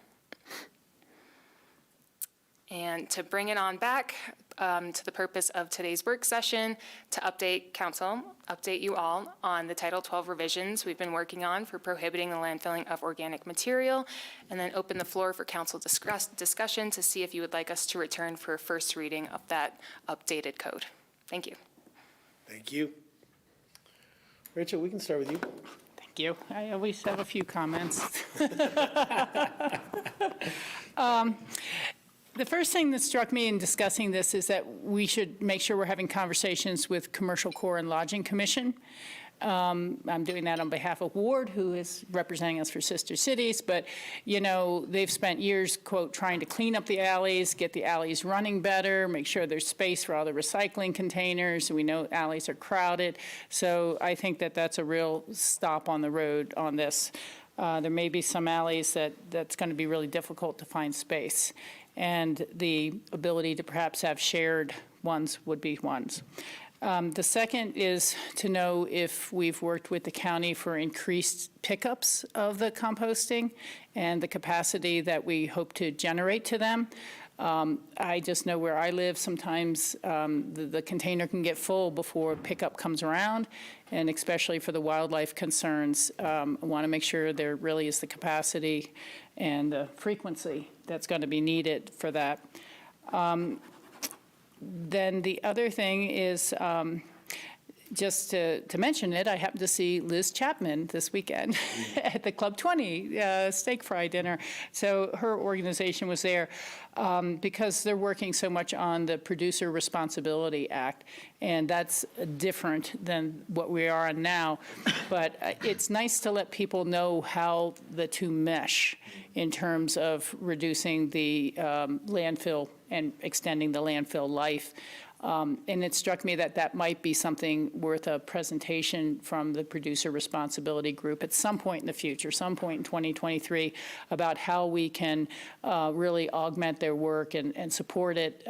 And to bring it on back to the purpose of today's work session, to update you all on the Title 12 revisions we've been working on for prohibiting the landfilling of organic material, and then open the floor for council discussion to see if you would like us to return for a first reading of that updated code. Thank you. Thank you. Rachel, we can start with you. Thank you. I always have a few comments. The first thing that struck me in discussing this is that we should make sure we're having conversations with Commercial Core and Lodging Commission. I'm doing that on behalf of Ward, who is representing us for Sister Cities, but, you know, they've spent years, quote, trying to clean up the alleys, get the alleys running better, make sure there's space for all the recycling containers. We know alleys are crowded. So I think that that's a real stop on the road on this. There may be some alleys that's going to be really difficult to find space. And the ability to perhaps have shared ones would be ones. The second is to know if we've worked with the county for increased pickups of the composting and the capacity that we hope to generate to them. I just know where I live, sometimes the container can get full before pickup comes around, and especially for the wildlife concerns, I want to make sure there really is the capacity and the frequency that's going to be needed for that. Then the other thing is, just to mention it, I happened to see Liz Chapman this weekend at the Club 20 steak fry dinner. So her organization was there because they're working so much on the Producer Responsibility Act, and that's different than what we are on now. But it's nice to let people know how the two mesh in terms of reducing the landfill and extending the landfill life. And it struck me that that might be something worth a presentation from the Producer Responsibility Group at some point in the future, some point in 2023, about how we can really augment their work and support it.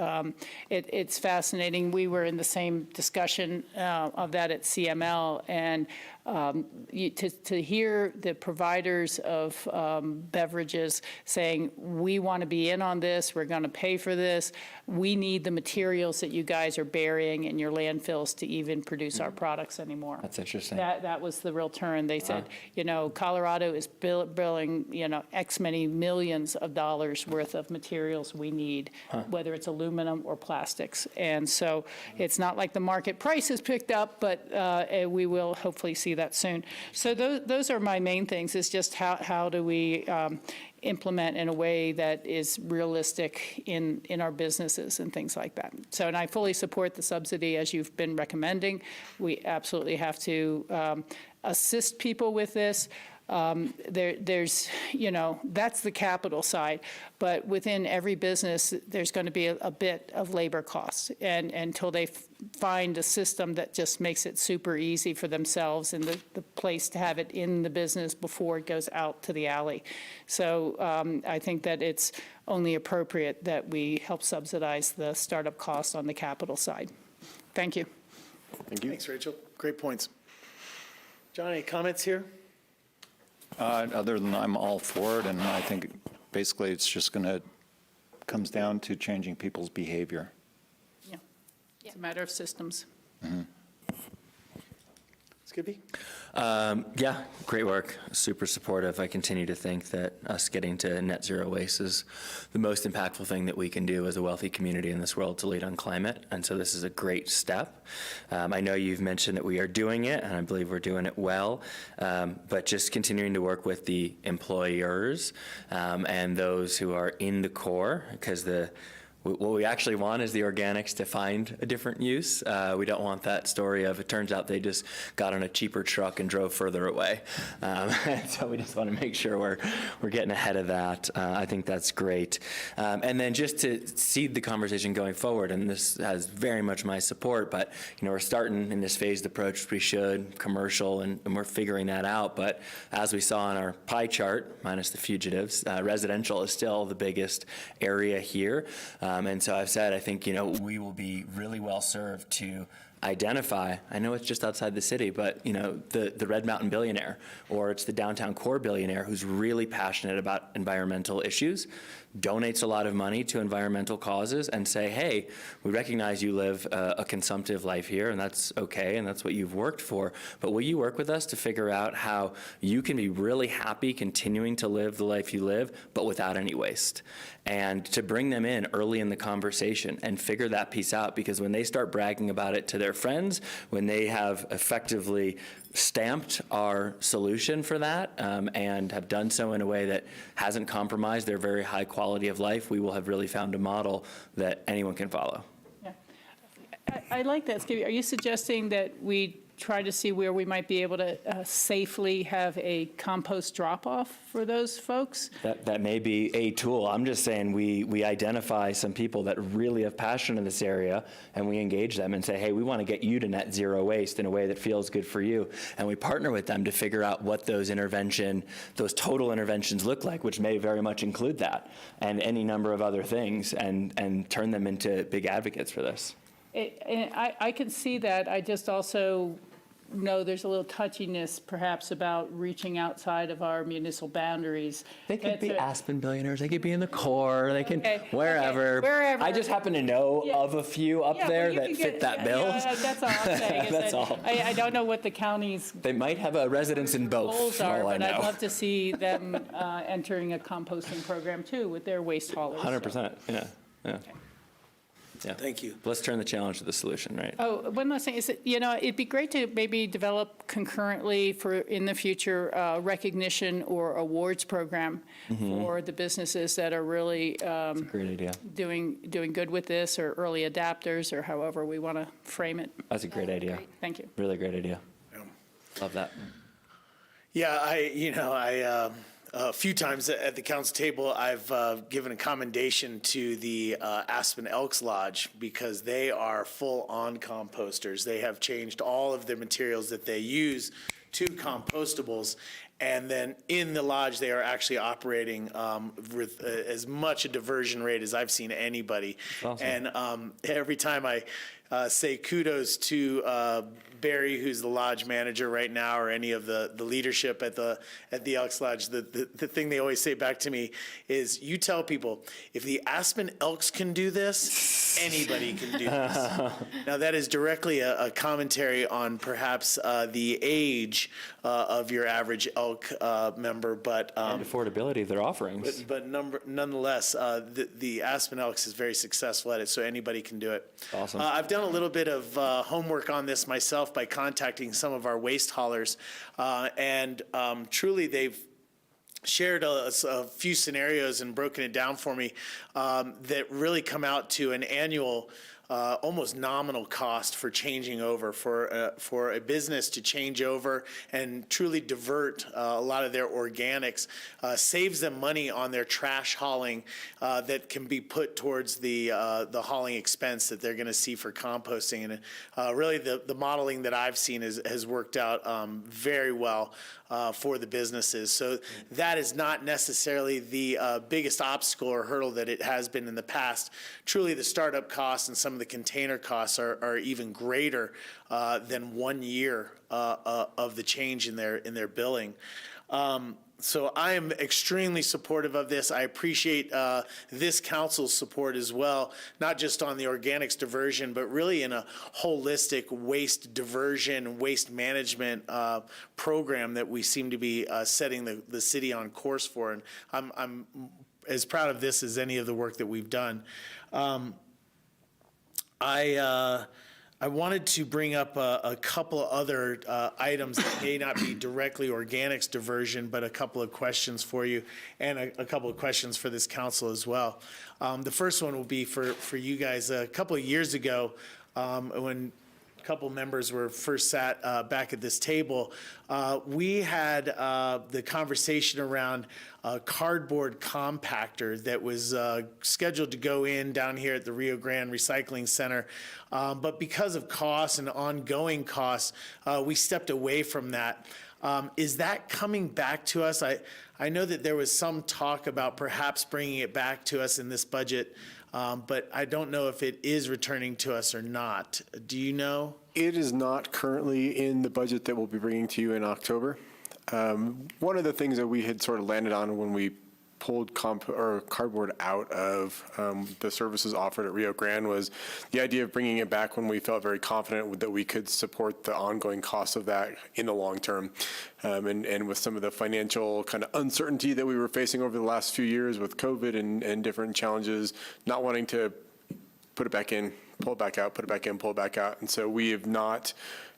It's fascinating. We were in the same discussion of that at CML, and to hear the providers of beverages saying, we want to be in on this, we're going to pay for this, we need the materials that you guys are burying in your landfills to even produce our products anymore. That's interesting. That was the real turn. They said, you know, Colorado is billing, you know, X many millions of dollars worth of materials we need, whether it's aluminum or plastics. And so it's not like the market price has picked up, but we will hopefully see that soon. So those are my main things, is just how do we implement in a way that is realistic in our businesses and things like that. So, and I fully support the subsidy as you've been recommending. We absolutely have to assist people with this. There's, you know, that's the capital side, but within every business, there's going to be a bit of labor costs, and until they find a system that just makes it super easy for themselves and the place to have it in the business before it goes out to the alley. So I think that it's only appropriate that we help subsidize the startup costs on the capital side. Thank you. Thank you. Thanks, Rachel. Great points. John, any comments here? Other than I'm all for it, and I think basically it's just going to, comes down to changing people's behavior. Yeah, it's a matter of systems. Skippy? Yeah, great work. Super supportive. I continue to think that us getting to net zero waste is the most impactful thing that we can do as a wealthy community in this world to lead on climate. And so this is a great step. I know you've mentioned that we are doing it, and I believe we're doing it well. But just continuing to work with the employers and those who are in the core, because what we actually want is the organics to find a different use. We don't want that story of, it turns out they just got on a cheaper truck and drove further away. So we just want to make sure we're getting ahead of that. I think that's great. And then just to seed the conversation going forward, and this has very much my support, but we're starting in this phased approach, which we should, commercial, and we're figuring that out. But as we saw on our pie chart, minus the fugitives, residential is still the biggest area here. And so I've said, I think, we will be really well served to identify, I know it's just outside the city, but the Red Mountain billionaire, or it's the downtown core billionaire who's really passionate about environmental issues, donates a lot of money to environmental causes, and say, hey, we recognize you live a consumptive life here, and that's okay, and that's what you've worked for, but will you work with us to figure out how you can be really happy continuing to live the life you live, but without any waste? And to bring them in early in the conversation and figure that piece out, because when they start bragging about it to their friends, when they have effectively stamped our solution for that, and have done so in a way that hasn't compromised their very high quality of life, we will have really found a model that anyone can follow. Yeah. I like that, Skibby. Are you suggesting that we try to see where we might be able to safely have a compost drop-off for those folks? That may be a tool. I'm just saying we identify some people that really have passion in this area, and we engage them and say, hey, we want to get you to net zero waste in a way that feels good for you. And we partner with them to figure out what those total interventions look like, which may very much include that, and any number of other things, and turn them into big advocates for this. I can see that. I just also know there's a little touchiness perhaps about reaching outside of our municipal boundaries. They could be Aspen billionaires. They could be in the core. They can wherever. Okay, wherever. I just happen to know of a few up there that fit that bill. Yeah, that's all I'm saying. That's all. I don't know what the county's They might have a residence in both. goals are, all I but I'd know. love to see them entering a composting program too with their waste haulers. 100%. Yeah. Yeah. Thank you. Let's turn the challenge to the solution, right? Oh, one last thing is that, it'd be great to maybe develop concurrently for in the future recognition or awards program for the businesses that are really Great idea. doing good with this, or early adapters, or however we want to frame it. That's a great idea. Thank you. Really great idea. Love that. Yeah, a few times at the council table, I've given a commendation to the Aspen Elks Lodge, because they are full-on composters. They have changed all of their materials that they use to compostables. And then in the lodge, they are actually operating with as much a diversion rate as I've seen anybody. Awesome. And every time I say kudos to Barry, who's the lodge manager right now, or any of the leadership at the Elks Lodge, the thing they always say back to me is, you tell people, if the Aspen Elks can do this, anybody can do this. Now, that is directly a commentary on perhaps the age of your average elk member, but And affordability of their offerings. but nonetheless, the Aspen Elks is very successful at it, so anybody can do it. Awesome. I've done a little bit of homework on this myself by contacting some of our waste haulers, and truly they've shared a few scenarios and broken it down for me that really come out to an annual almost nominal cost for changing over, for a business to change over and truly divert a lot of their organics, saves them money on their trash hauling that can be put towards the hauling expense that they're going to see for composting. And really the modeling that I've seen has worked out very well for the businesses. So that is not necessarily the biggest obstacle or hurdle that it has been in the past. Truly, the startup costs and some of the container costs are even greater than 1 year of the change in their billing. So I am extremely supportive of this. I appreciate this council's support as well, not just on the organics diversion, but really in a holistic waste diversion, waste management program that we seem to be setting the city on course for. And I'm as proud of this as any of the work that we've done. I wanted to bring up a couple of other items that may not be directly organics diversion, but a couple of questions for you and a couple of questions for this council as well. The first one will be for you guys. A couple of years ago, when a couple members were first sat back at this table, we had the conversation around a cardboard compactor that was scheduled to go in down here at the Rio Grande Recycling Center. But because of costs and ongoing costs, we stepped away from that. Is that coming back to us? I know that there was some talk about perhaps bringing it back to us in this budget, but I don't know if it is returning to us or not. Do you know? It is not currently in the budget that we'll be bringing to you in October. One of the things that we had sort of landed on when we pulled cardboard out of the services offered at Rio Grande was the idea of bringing it back when we felt very confident that we could support the ongoing costs of that in the long term. And with some of the financial kind of uncertainty that we were facing over the last few years with COVID and different challenges, not wanting to put it back in, pull it back out, put it back in, pull it back out. And so we have not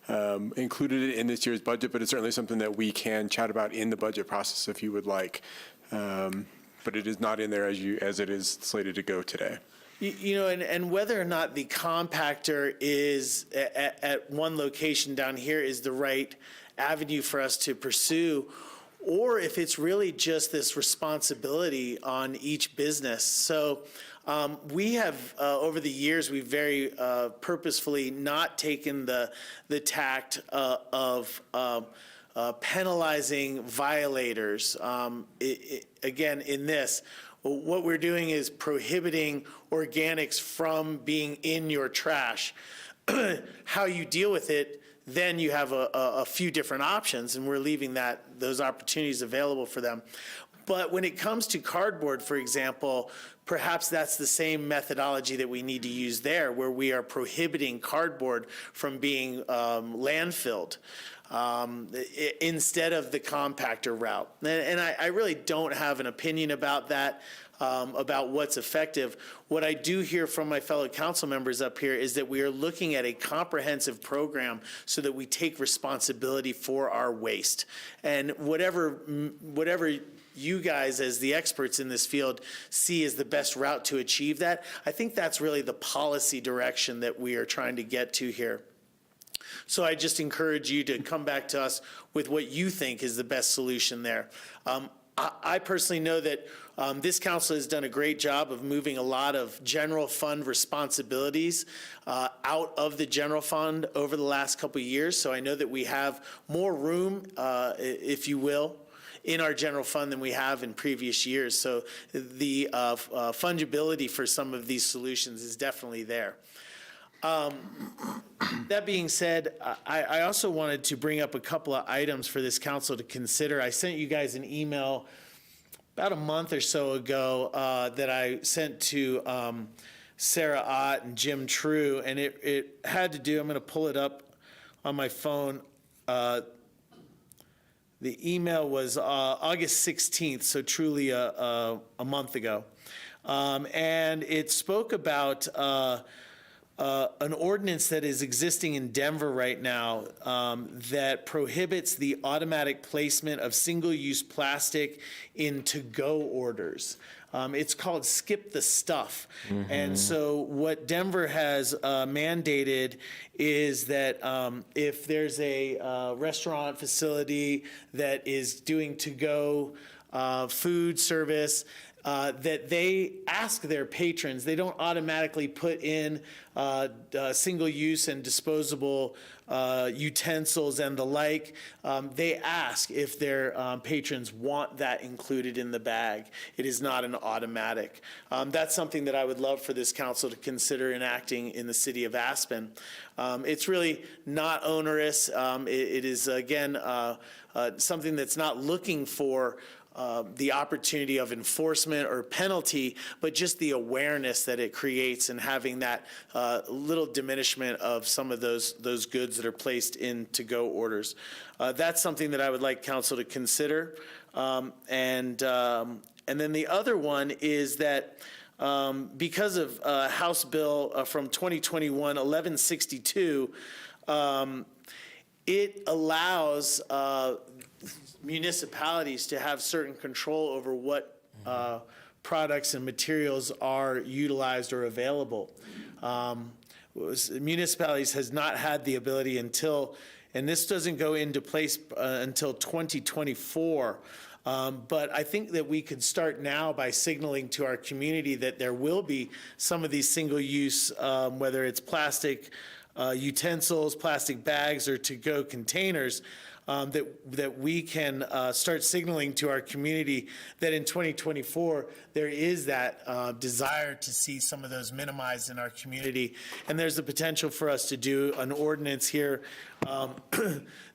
included it in this year's budget, but it's certainly something that we can chat about in the budget process if you would like. But it is not in there as it is slated to go today. You know, and whether or not the compactor is at one location down here is the right avenue for us to pursue, or if it's really just this responsibility on each business. So we have, over the years, we've very purposefully not taken the tact of penalizing violators. Again, in this, what we're doing is prohibiting organics from being in your trash. How you deal with it, then you have a few different options, and we're leaving those opportunities available for them. But when it comes to cardboard, for example, perhaps that's the same methodology that we need to use there, where we are prohibiting cardboard from being landfilled instead of the compactor route. And I really don't have an opinion about that, about what's effective. What I do hear from my fellow council members up here is that we are looking at a comprehensive program so that we take responsibility for our waste. And whatever you guys as the experts in this field see as the best route to achieve that, I think that's really the policy direction that we are trying to get to here. So I just encourage you to come back to us with what you think is the best solution there. I personally know that this council has done a great job of moving a lot of general fund responsibilities out of the general fund over the last couple of years. So I know that we have more room, if you will, in our general fund than we have in previous years. So the fungibility for some of these solutions is definitely there. That being said, I also wanted to bring up a couple of items for this council to consider. I sent you guys an email about a month or so ago that I sent to Sarah Ott and Jim True, and it had to do, I'm going to pull it up on my phone. The email was August 16th, so truly a month ago. And it spoke about an ordinance that is existing in Denver right now that prohibits the automatic placement of single-use plastic in to-go orders. It's called Skip the Stuff. Mm-hmm. And so what Denver has mandated is that if there's a restaurant facility that is doing to-go food service, that they ask their patrons, they don't automatically put in single-use and disposable utensils and the like. They ask if their patrons want that included in the bag. It is not an automatic. That's something that I would love for this council to consider enacting in the city of Aspen. It's really not onerous. It is, again, something that's not looking for the opportunity of enforcement or penalty, but just the awareness that it creates and having that little diminishment of some of those goods that are placed in to-go orders. That's something that I would like council to consider. And then the other one is that because of House Bill from 2021, 1162, it allows municipalities to have certain control over what products and materials are utilized or available. Municipalities has not had the ability until, and this doesn't go into place until 2024, but I think that we could start now by signaling to our community that there will be some of these single-use, whether it's plastic utensils, plastic bags, or to-go containers, that we can start signaling to our community that in 2024, there is that desire to see some of those minimized in our community. And there's the potential for us to do an ordinance here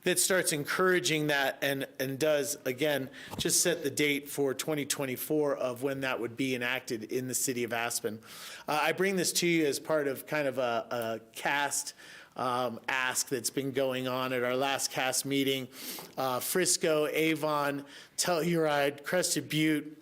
that starts encouraging that and does, again, just set the date for 2024 of when that would be enacted in the city of Aspen. I bring this to you as part of kind of a cast ask that's been going on at our last cast meeting. Frisco, Avon, Telluride, Crested Butte,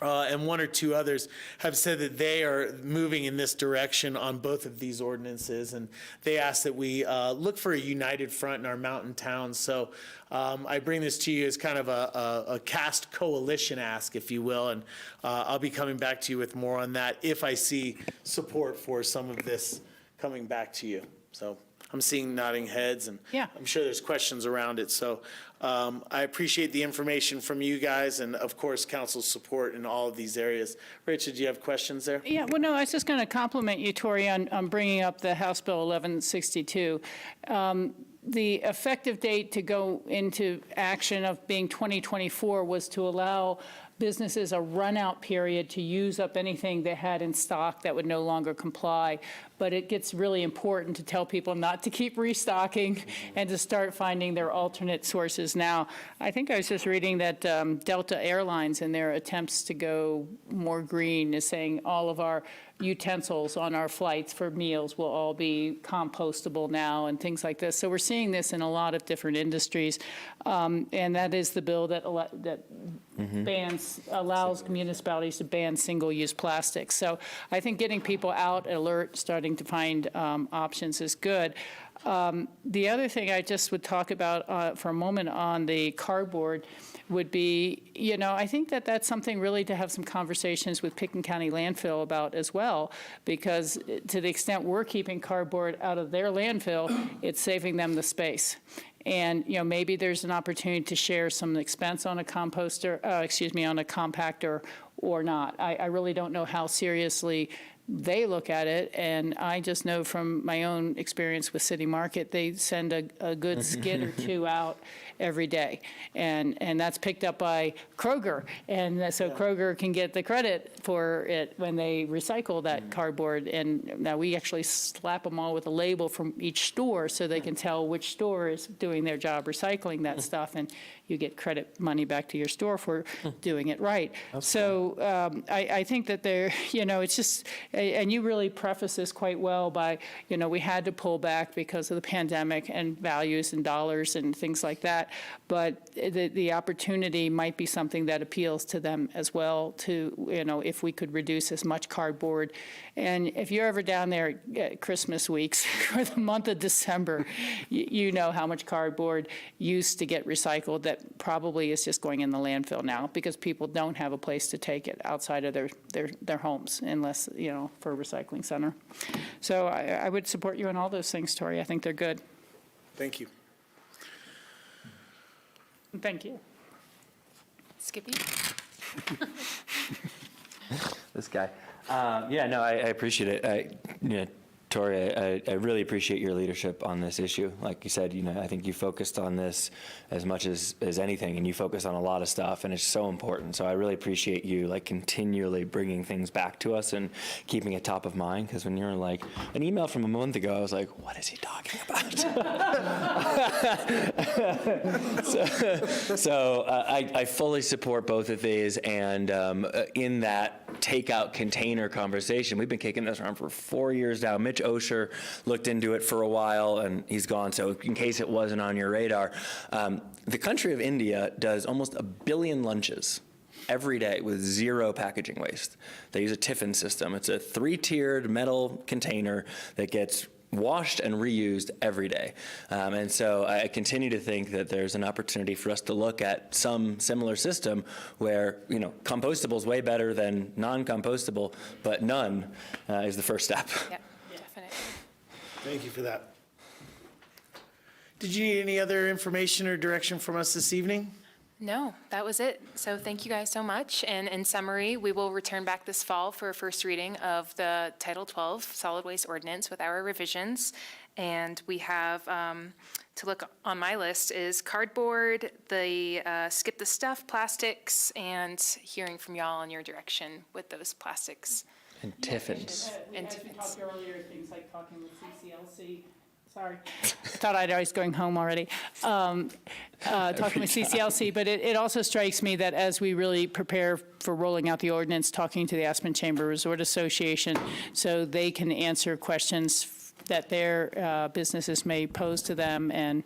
and one or two others have said that they are moving in this direction on both of these ordinances, and they ask that we look for a united front in our mountain towns. So I bring this to you as kind of a cast coalition ask, if you will, and I'll be coming back to you with more on that if I see support for some of this coming back to you. So I'm seeing nodding heads, and Yeah. I'm sure there's questions around it. So I appreciate the information from you guys and, of course, council's support in all of these areas. Rachel, do you have questions there? Yeah, well, no, I was just going to compliment you, Tori, on bringing up the House Bill 1162. The effective date to go into action of being 2024 was to allow businesses a run-out period to use up anything they had in stock that would no longer comply. But it gets really important to tell people not to keep restocking and to start finding their alternate sources now. I think I was just reading that Delta Airlines, in their attempts to go more green, is saying all of our utensils on our flights for meals will all be compostable now and things like this. So we're seeing this in a lot of different industries. And that is the bill that allows municipalities to ban single-use plastics. So I think getting people out, alert, starting to find options is good. The other thing I just would talk about for a moment on the cardboard would be, I think that that's something really to have some conversations with Pickens County Landfill about as well, because to the extent we're keeping cardboard out of their landfill, it's saving them the space. And, maybe there's an opportunity to share some expense on a composter, on a compactor or not. I really don't know how seriously they look at it, and I just know from my own experience with City Market, they send a good skid or two out every day, and that's picked up by Kroger, and so Kroger can get the credit for it when they recycle that cardboard. And now we actually slap them all with a label from each store so they can tell which store is doing their job recycling that stuff, and you get credit money back to your store for doing it right. So I think that there, it's just, and you really preface this quite well by, we had to pull back because of the pandemic and values and dollars and things like that. But the opportunity might be something that appeals to them as well to, if we could reduce as much cardboard. And if you're ever down there at Christmas weeks or the month of December, you know how much cardboard used to get recycled that probably is just going in the landfill now because people don't have a place to take it outside of their homes unless, for a recycling center. So I would support you on all those things, Tori. I think they're good. Thank you. Thank you. Skippy? This guy. I appreciate it. Tori, I really appreciate your leadership on this issue. Like you said, I think you focused on this as much as anything, and you focused on a lot of stuff, and it's so important. So I really appreciate you continually bringing things back to us and keeping it top of mind. Because when you're an email from a month ago, I was like, what is he talking about? So I fully support both of these, and in that takeout container conversation, we've been kicking this around for 4 years now. Mitch Osher looked into it for a while, and he's gone. So in case it wasn't on your radar, the country of India does almost 1 billion lunches every day with zero packaging waste. They use a Tiffin system. It's a 3-tiered metal container that gets washed and reused every day. And so I continue to think that there's an opportunity for us to look at some similar system where, compostable is way better than non-compostable, but none is the first step. Yeah, definitely. Thank you for that. Did you need any other information or direction from us this evening? No, that was it. So thank you guys so much. And in summary, we will return back this fall for a first reading of the Title 12 Solid Waste Ordinance with our revisions. And we have, to look on my list, is cardboard, the skip the stuff, plastics, and hearing from y'all on your direction with those plastics. And Tiffins. And Tiffins. Earlier, things like talking with CCLC. Sorry, thought I was going home already. Talking with CCLC, but it also strikes me that as we really prepare for rolling out the ordinance, talking to the Aspen Chamber Resort Association, so they can answer questions that their businesses may pose to them, and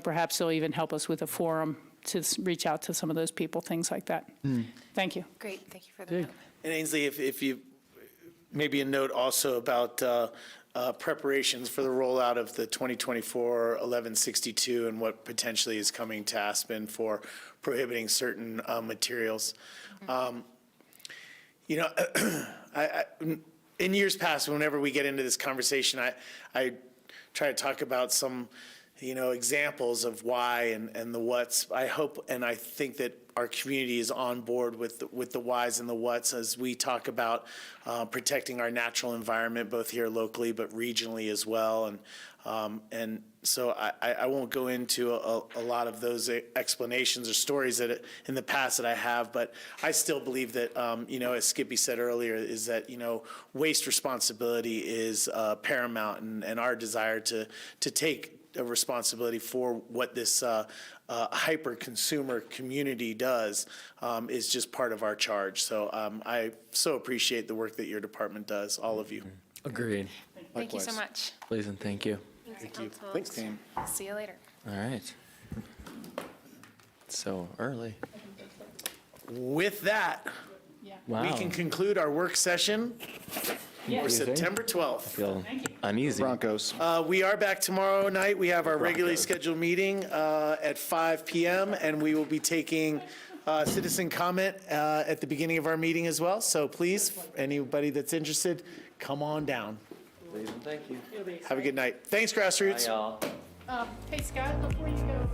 perhaps they'll even help us with a forum to reach out to some of those people, things like that. Thank you. Great, thank you for the note. And Ainsley, if you, maybe a note also about preparations for the rollout of the 2024 1162 and what potentially is coming to Aspen for prohibiting certain materials. In years past, whenever we get into this conversation, I try to talk about some, examples of why and the what's. I hope and I think that our community is on board with the whys and the whats as we talk about protecting our natural environment, both here locally but regionally as well. And so I won't go into a lot of those explanations or stories that in the past that I have, but I still believe that, as Skippy said earlier, is that, waste responsibility is paramount, and our desire to take a responsibility for what this hyper-consumer community does is just part of our charge. So I so appreciate the work that your department does, all of you. Agreed. Thank you so much. Please and thank you. Thank you. Thanks, team. See you later. All right. So early. With that, Wow. we can conclude our work session for September 12th. Feel uneasy. Broncos. We are back tomorrow night. We have our regularly scheduled meeting at 5 p.m. and we will be taking citizen comment at the beginning of our meeting as well. So please, anybody that's interested, come on down. Please and thank you. Have a good night. Thanks, GrassRoots. Bye, y'all. Hey, Scott, before you go,